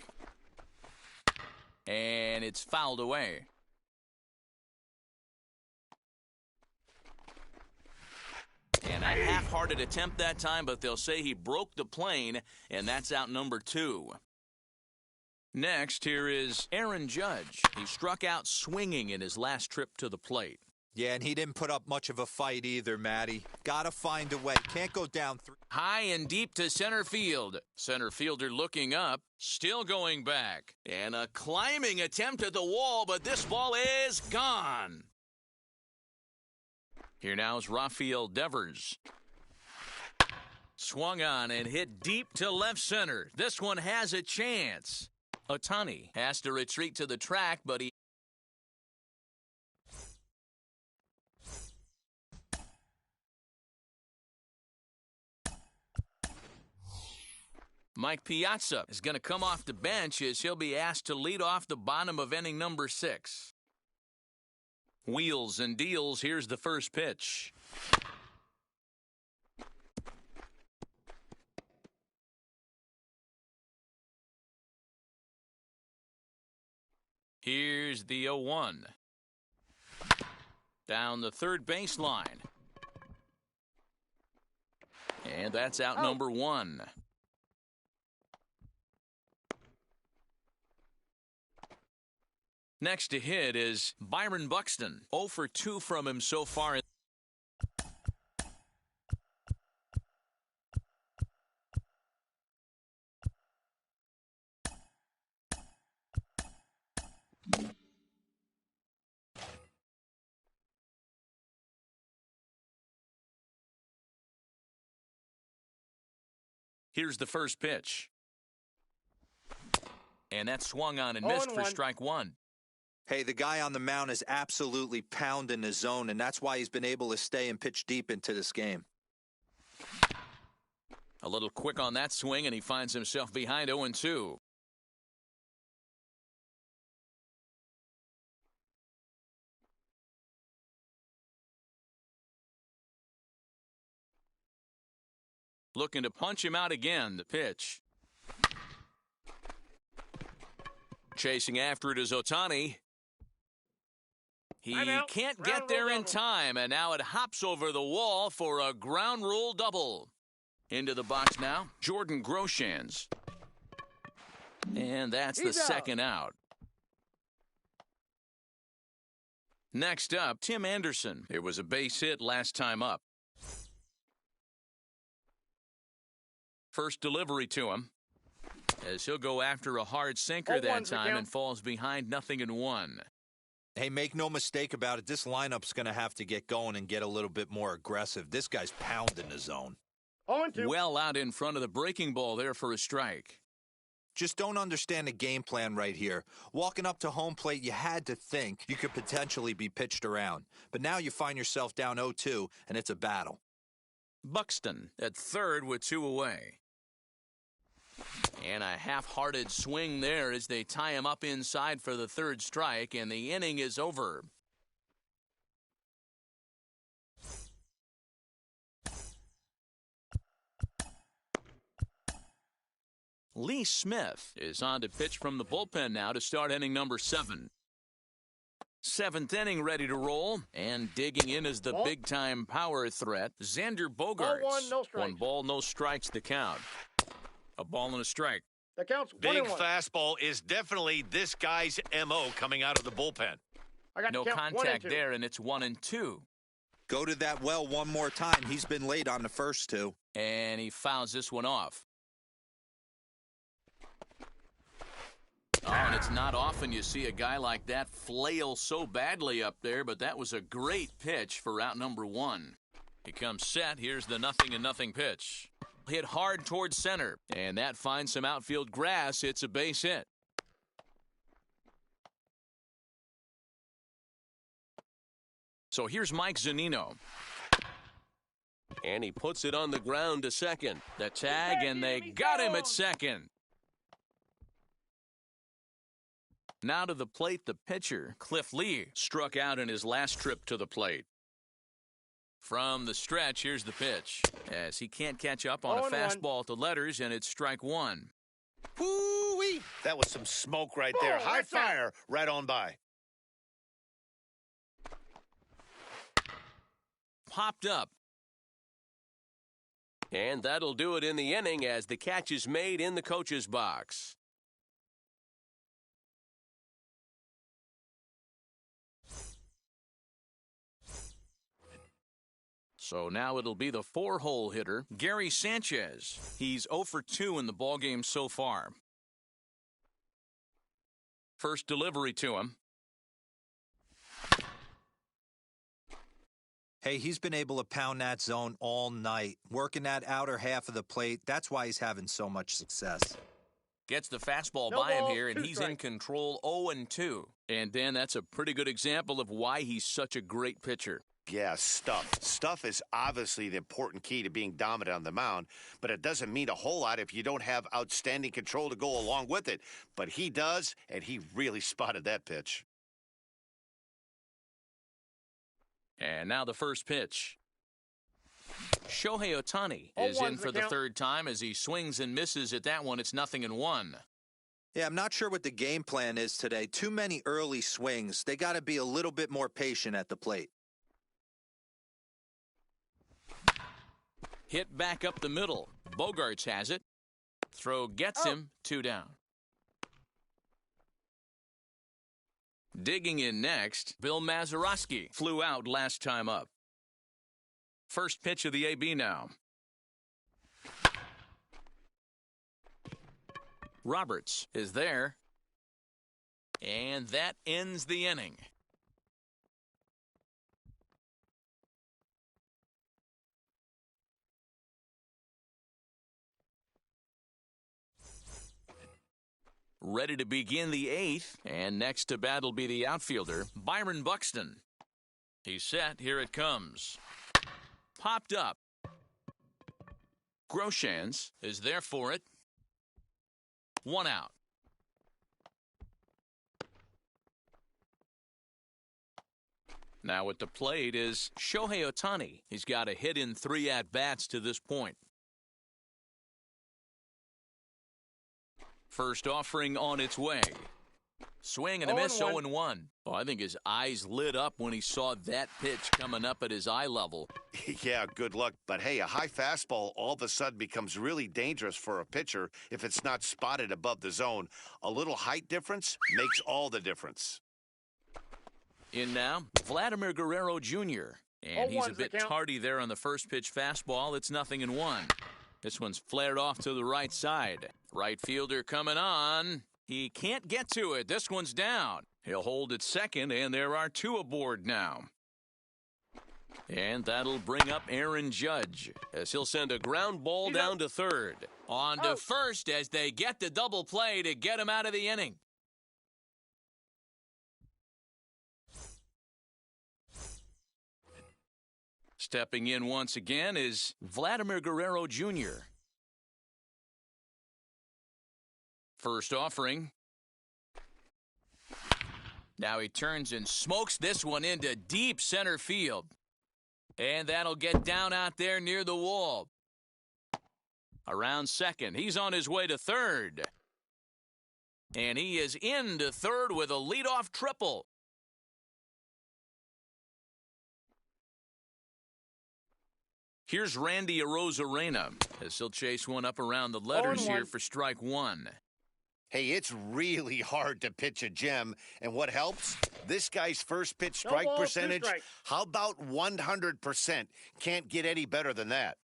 And it's fouled away. And a half-hearted attempt that time, but they'll say he broke the plane, and that's out number 2. Next, here is Aaron Judge. He struck out swinging in his last trip to the plate. Yeah, and he didn't put up much of a fight either, Matty. Gotta find a way. Can't go down 3. High and deep to center field. Center fielder looking up, still going back. And a climbing attempt at the wall, but this ball is gone. Here now is Rafael Devers. Swung on and hit deep to left center. This one has a chance. Ohtani has to retreat to the track, but he... Mike Piazza is going to come off the bench as he'll be asked to lead off the bottom of inning number 6. Wheels and deals. Here's the first pitch. Here's the 0-1. Down the third baseline. And that's out number 1. Next to hit is Byron Buxton. 0 for 2 from him so far. Here's the first pitch. And that swung on and missed for strike 1. Hey, the guy on the mound is absolutely pounding the zone, and that's why he's been able to stay and pitch deep into this game. A little quick on that swing, and he finds himself behind 0-2. Looking to punch him out again, the pitch. Chasing after it is Ohtani. He can't get there in time, and now it hops over the wall for a ground rule double. Into the box now, Jordan Groshans. And that's the second out. Next up, Tim Anderson. It was a base hit last time up. First delivery to him, as he'll go after a hard sinker that time and falls behind 0-1. Hey, make no mistake about it. This lineup's going to have to get going and get a little bit more aggressive. This guy's pounding the zone. 0-2. Well out in front of the breaking ball there for a strike. Just don't understand the game plan right here. Walking up to home plate, you had to think you could potentially be pitched around. But now you find yourself down 0-2, and it's a battle. Buxton at third with 2 away. And a half-hearted swing there as they tie him up inside for the third strike, and the inning is over. Lee Smith is on to pitch from the bullpen now to start inning number 7. 7th inning ready to roll, and digging in is the big-time power threat, Xander Bogaerts. 0-1, no strikes. 1 ball, no strikes the count. A ball and a strike. The count's Big 1-1. fastball is definitely this guy's M.O. coming out of the bullpen. I got No the count contact 1-2. there, and it's 1-2. Go to that well one more time. He's been late on the first 2. And he fouls this one off. Oh, and it's not often you see a guy like that flail so badly up there, but that was a great pitch for out number 1. He comes set. Here's the 0-0 pitch. Hit hard towards center, and that finds some outfield grass. It's a base hit. So here's Mike Zunino. And he puts it on the ground to second. The tag, and they got him at second. Now to the plate, the pitcher, Cliff Lee, struck out in his last trip to the plate. From the stretch, here's the pitch, as he can't catch up on a 0-1. fastball to letters, and it's strike 1. Woo-wee! That was some smoke right there. Whoa, High that's out. fire right on by. Popped up. And that'll do it in the inning as the catch is made in the coach's box. So now it'll be the 4-hole hitter, Gary Sanchez. He's 0 for 2 in the ballgame so far. First delivery to him. Hey, he's been able to pound that zone all night, working that outer half of the plate. That's why he's having so much success. Gets the fastball No by him ball, here, and 2 he's in strikes. control 0-2. And Dan, that's a pretty good example of why he's such a great pitcher. Yeah, stuff. Stuff is obviously the important key to being dominant on the mound, but it doesn't mean a whole lot if you don't have outstanding control to go along with it. But he does, and he really spotted that pitch. And now the first pitch. Shohei Ohtani is 0-1's in for the the count. third time as he swings and misses at that one. It's 0-1. Yeah, I'm not sure what the game plan is today. Too many early swings. They got to be a little bit more patient at the plate. Hit back up the middle. Bogaerts has it. Throw gets him. 2 down. Digging in next, Bill Mazeroski flew out last time up. First pitch of the AB now. Roberts is there. And that ends the inning. Ready to begin the 8th, and next to bat will be the outfielder, Byron Buxton. He's set, here it comes. Popped up. Groshans is there for it. 1 out. Now at the plate is Shohei Ohtani. He's got a hit in 3 at-bats to this point. First offering on its way. Swing and a miss, 0-1. Oh, I think his eyes lit up when he saw that pitch coming up at his eye level. Yeah, good luck. But hey, a high fastball all of a sudden becomes really dangerous for a pitcher if it's not spotted above the zone. A little height difference makes all the difference. In now, Vladimir Guerrero Jr. And he's a 0-1's the bit count. tardy there on the first pitch fastball. It's 0-1. This one's flared off to the right side. Right fielder coming on. He can't get to it. This one's down. He'll hold at second, and there are two aboard now. And that'll bring up Aaron Judge, as he'll send a ground ball down to third. On to first as they get the double play to get him out of the inning. Stepping in once again is Vladimir Guerrero Jr. First offering. Now he turns and smokes this one into deep center field. And that'll get down out there near the wall. Around second. He's on his way to third. And he is into third with a leadoff triple. Here's Randy Arozarena as he'll chase one up around the letters here for strike one. Hey, it's really hard to pitch a gem. And what helps? This guy's first pitch strike percentage. How about 100%? Can't get any better than that.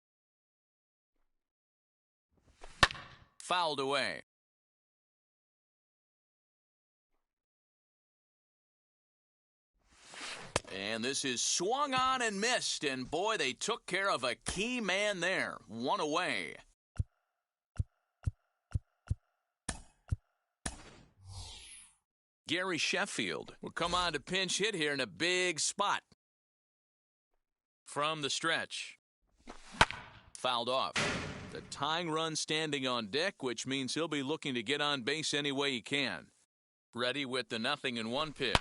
Fouled away. And this is swung on and missed. And boy, they took care of a key man there. One away. Gary Sheffield will come on to pinch hit here in a big spot. From the stretch. Fouled off. The tying run standing on deck, which means he'll be looking to get on base any way he can. Ready with the 0-1 pitch.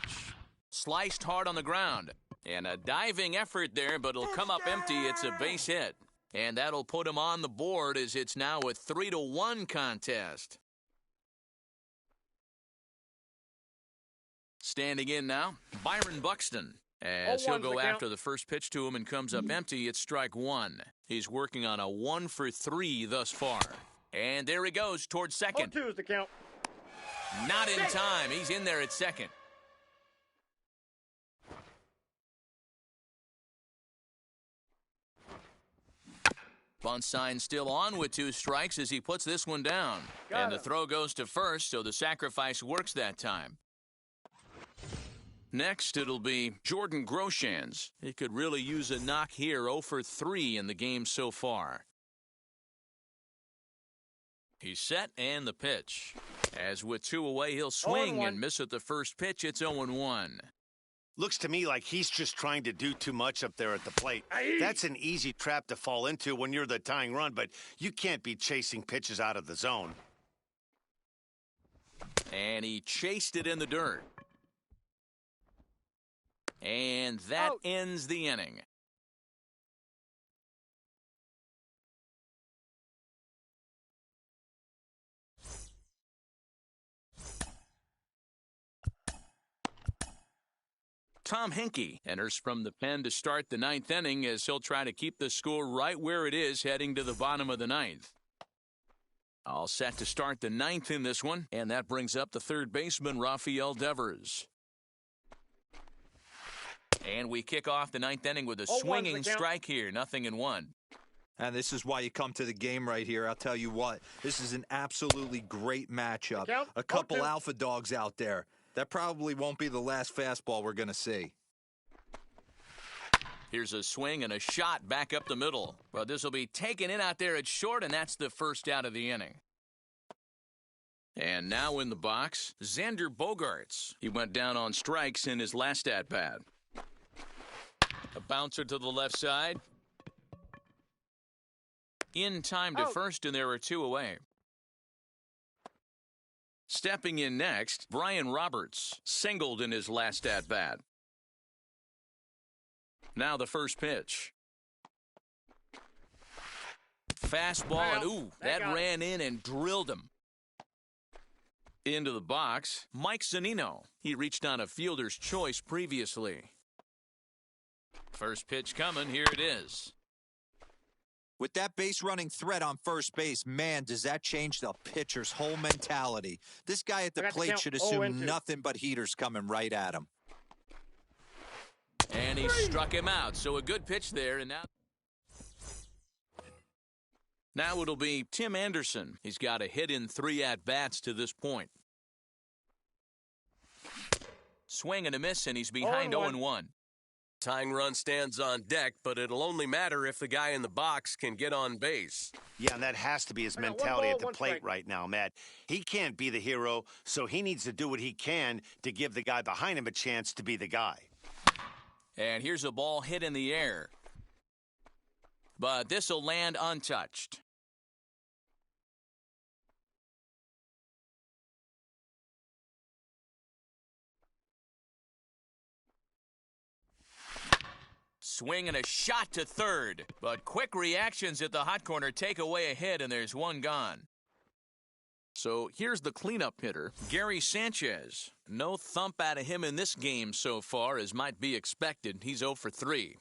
Sliced hard on the ground. And a diving effort there, but it'll come up empty. It's a base hit. And that'll put him on the board as it's now a 3-1 contest. Standing in now, Byron Buxton. As he'll go after the first pitch to him and comes up empty, it's strike one. He's working on a 1-for-3 thus far. And there he goes towards second. 0-2 is the count. Not in time. He's in there at second. Bunt sign still on with 2 strikes as he puts this one down. And the throw goes to first, so the sacrifice works that time. Next, it'll be Jordan Groshans. He could really use a knock here, 0-for-3 in the game so far. He's set and the pitch. As with 2 away, he'll swing and miss at the first pitch. It's 0-1. Looks to me like he's just trying to do too much up there at the plate. That's an easy trap to fall into when you're the tying run, but you can't be chasing pitches out of the zone. And he chased it in the dirt. And that ends the inning. Tom Henke enters from the pen to start the 9th inning as he'll try to keep the score right where it is heading to the bottom of the 9th. All set to start the 9th in this one, and that brings up the third baseman, Rafael Devers. And we kick off the 9th inning with a swinging strike here, 0-1. And this is why you come to the game right here. I'll tell you what, this is an absolutely great matchup. A couple alpha dogs out there. That probably won't be the last fastball we're going to see. Here's a swing and a shot back up the middle. But this will be taken in out there at short, and that's the first out of the inning. And now in the box, Xander Bogaerts. He went down on strikes in his last at-bat. A bouncer to the left side. In time to first, and there are 2 away. Stepping in next, Brian Roberts, singled in his last at-bat. Now the first pitch. Fastball, and that ran in and drilled him. Into the box, Mike Zunino. He reached on a fielder's choice previously. First pitch coming, here it is. With that base-running threat on first base, man, does that change the pitcher's whole mentality. This guy at the plate should assume nothing but heaters coming right at him. And he struck him out, so a good pitch there, and Now it'll be Tim Anderson. He's got a hit in 3 at-bats to this point. Swing and a miss, and he's behind 0-1. Tying run stands on deck, but it'll only matter if the guy in the box can get on base. Yeah, and that has to be his mentality at the plate right now, Matt. He can't be the hero, so he needs to do what he can to give the guy behind him a chance to be the guy. And here's a ball hit in the air. But this will land untouched. Swing and a shot to third. But quick reactions at the hot corner take away a hit, and there's one gone. So here's the cleanup hitter, Gary Sanchez. No thump out of him in this game so far, as might be expected. He's 0 for 3.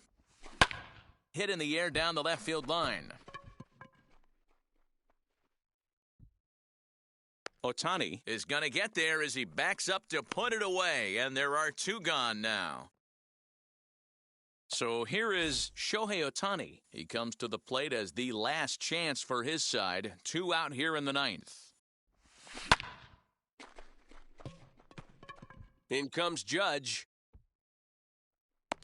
Hit in the air down the left field line. Ohtani is going to get there as he backs up to put it away, and there are 2 gone now. So here is Shohei Ohtani. He comes to the plate as the last chance for his side. 2 out here in the 9th. In comes Judge.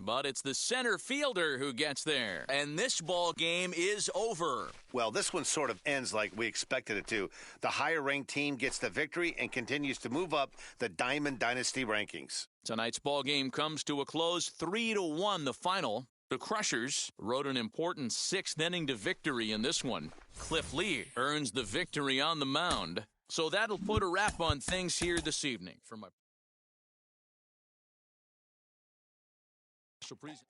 But it's the center fielder who gets there. And this ball game is over. Well, this one sort of ends like we expected it to. The higher-ranked team gets the victory and continues to move up the Diamond Dynasty rankings. Tonight's ball game comes to a close, 3-1 the final. The Crushers rode an important 6th inning to victory in this one. Cliff Lee earns the victory on the mound. So that'll put a wrap on things here this evening. For my presentation.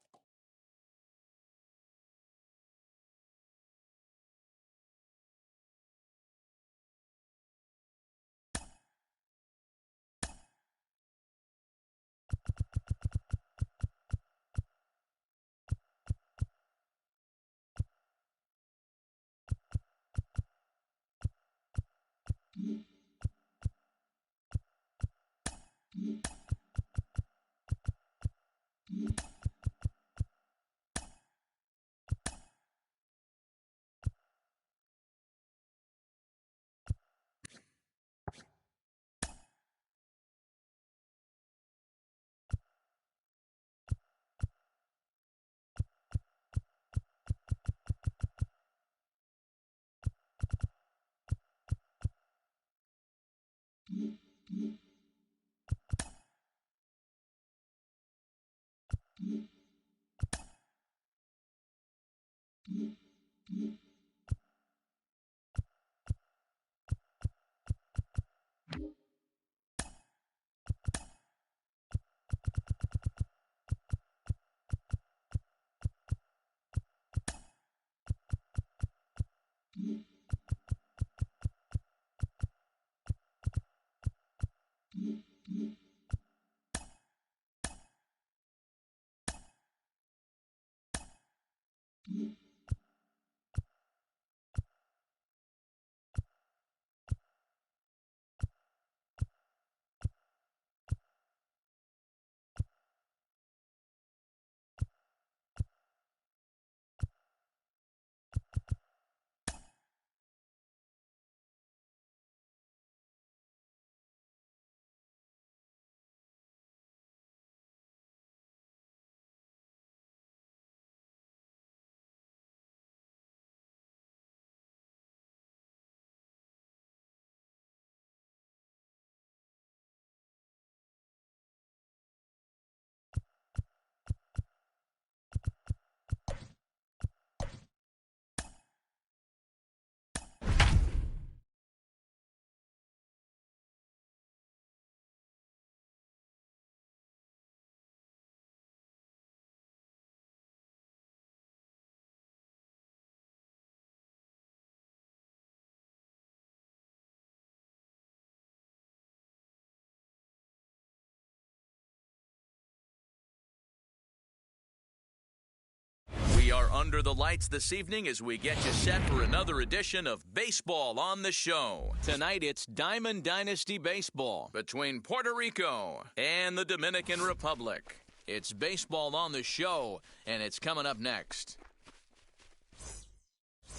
We are under the lights this evening as we get you set for another edition of Baseball on the Show. Tonight it's Diamond Dynasty Baseball between Puerto Rico and the Dominican Republic. It's Baseball on the Show, and it's coming up next.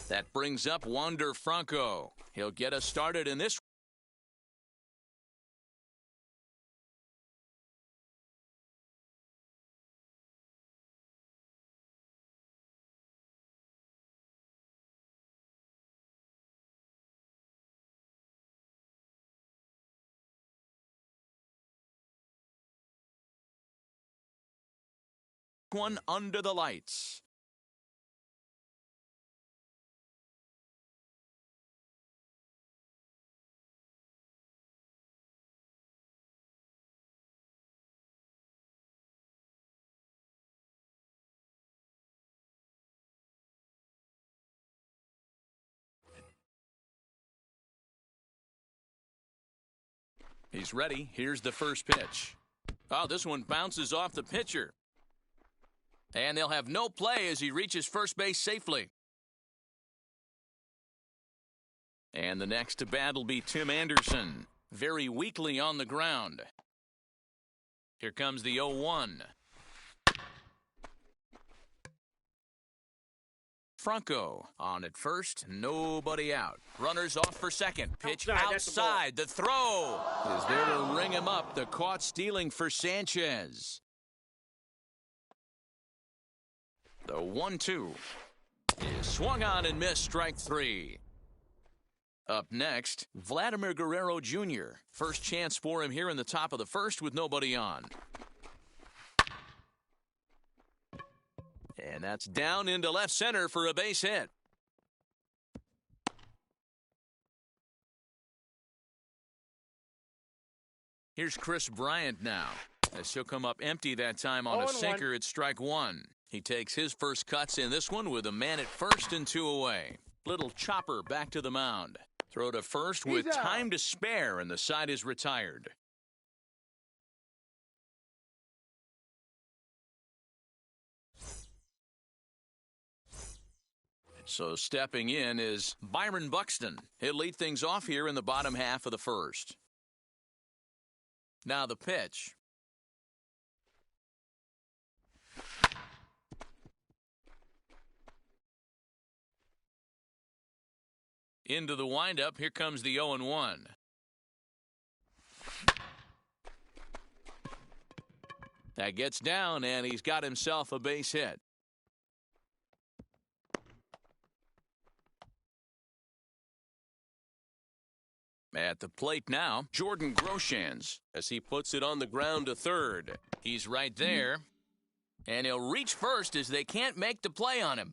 That brings up Wander Franco. He'll get us started in this. One under the lights. He's ready. Here's the first pitch. Oh, this one bounces off the pitcher. And they'll have no play as he reaches first base safely. And the next to bat will be Tim Anderson. Very weakly on the ground. Here comes the 0-1. Franco on at first, nobody out. Runners off for second. Pitch outside. The throw is there to ring him up. The caught stealing for Sanchez. The 1-2 is swung on and missed, strike three. Up next, Vladimir Guerrero Jr. First chance for him here in the top of the first with nobody on. And that's down into left center for a base hit. Here's Chris Bryant now, as he'll come up empty that time on a sinker at strike one. He takes his first cuts in this one with a man at first and two away. Little chopper back to the mound. Throw to first with time to spare, and the side is retired. So stepping in is Byron Buxton. He'll lead things off here in the bottom half of the first. Now the pitch. Into the windup, here comes the 0-1. That gets down, and he's got himself a base hit. At the plate now, Jordan Groshans, as he puts it on the ground to third. He's right there, and he'll reach first as they can't make the play on him.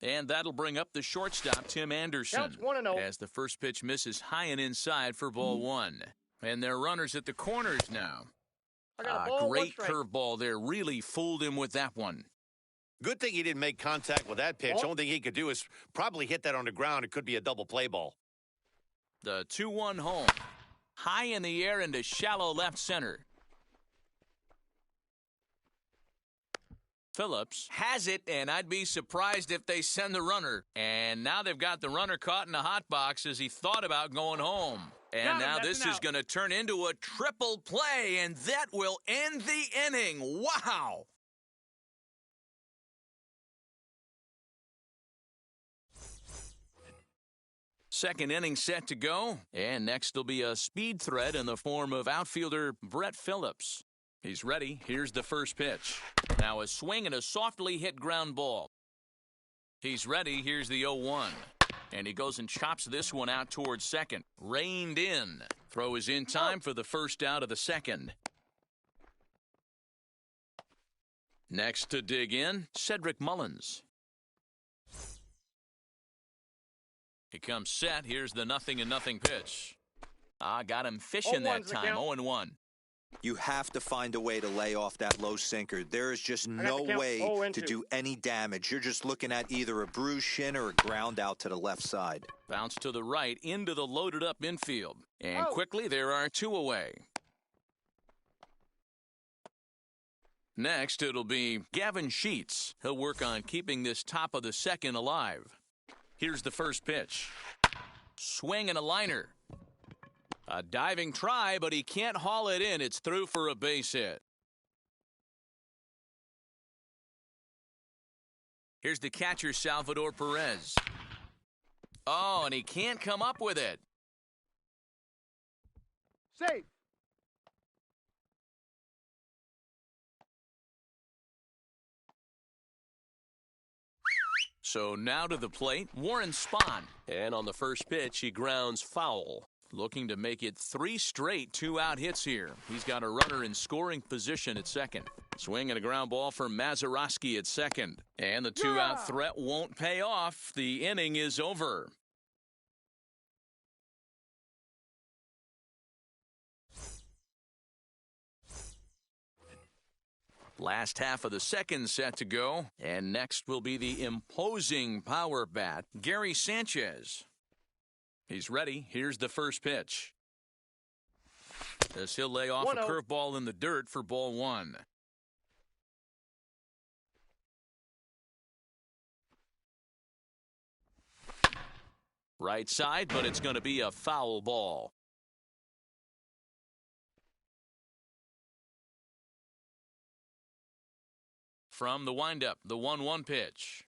And that'll bring up the shortstop, Tim Anderson, as the first pitch misses high and inside for ball one. And they're runners at the corners now. Great curveball there. Really fooled him with that one. Good thing he didn't make contact with that pitch. Only thing he could do is probably hit that on the ground. It could be a double play ball. The 2-1 home. High in the air into shallow left center. Phillips has it, and I'd be surprised if they send the runner. And now they've got the runner caught in the hot box as he thought about going home. And now this is going to turn into a triple play, and that will end the inning. Wow! Second inning set to go, and next will be a speed threat in the form of outfielder Brett Phillips. He's ready. Here's the first pitch. Now a swing and a softly hit ground ball. He's ready. Here's the 0-1. And he goes and chops this one out towards second. Reined in. Throw is in time for the first out of the second. Next to dig in, Cedric Mullins. He comes set. Here's the 0-0 pitch. Got him fishing that time. 0-1. You have to find a way to lay off that low sinker. There is just no way to do any damage. You're just looking at either a bruised shin or a ground out to the left side. Bounce to the right into the loaded up infield. And quickly there are two away. Next it'll be Gavin Sheets. He'll work on keeping this top of the second alive. Here's the first pitch. Swing and a liner. A diving try, but he can't haul it in. It's through for a base hit. Here's the catcher, Salvador Perez. Oh, and he can't come up with it. Safe. So now to the plate, Warren Spahn. And on the first pitch, he grounds foul. Looking to make it 3 straight 2-out hits here. He's got a runner in scoring position at second. Swing and a ground ball for Mazeroski at second. And the 2-out threat won't pay off. The inning is over. Last half of the second set to go. And next will be the imposing power bat, Gary Sanchez. He's ready. Here's the first pitch. As he'll lay off a curveball in the dirt for ball 1. Right side, but it's going to be a foul ball. From the windup, the 1-1 pitch.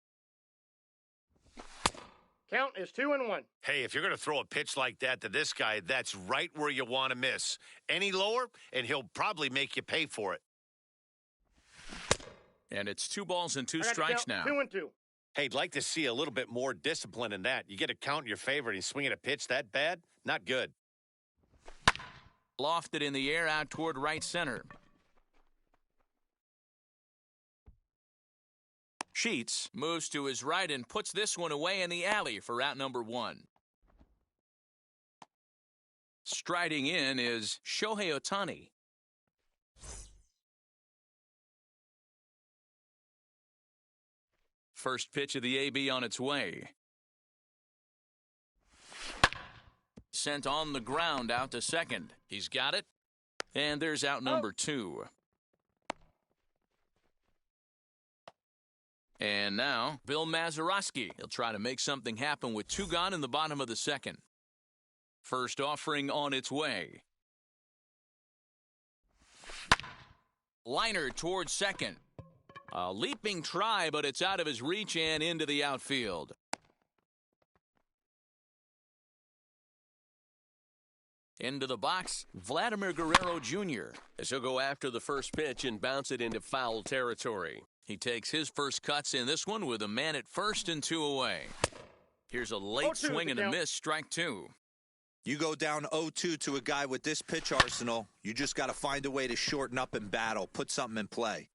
Count is 2-1. Hey, if you're going to throw a pitch like that to this guy, that's right where you want to miss. Any lower, and he'll probably make you pay for it. And it's 2 balls and 2 strikes now. 2-2. Hey, I'd like to see a little bit more discipline in that. You get a count in your favor and he's swinging a pitch that bad? Not good. Lofted in the air out toward right center. Sheets moves to his right and puts this one away in the alley for out number 1. Striding in is Shohei Ohtani. First pitch of the AB on its way. Sent on the ground out to second. He's got it. And there's out number 2. And now, Bill Mazeroski. He'll try to make something happen with 2 gone in the bottom of the second. First offering on its way. Liner towards second. A leaping try, but it's out of his reach and into the outfield. Into the box, Vladimir Guerrero Jr. As he'll go after the first pitch and bounce it into foul territory. He takes his first cuts in this one with a man at first and 2 away. Here's a late swing and a miss, strike 2. You go down 0-2 to a guy with this pitch arsenal, you just got to find a way to shorten up and battle, put something in play.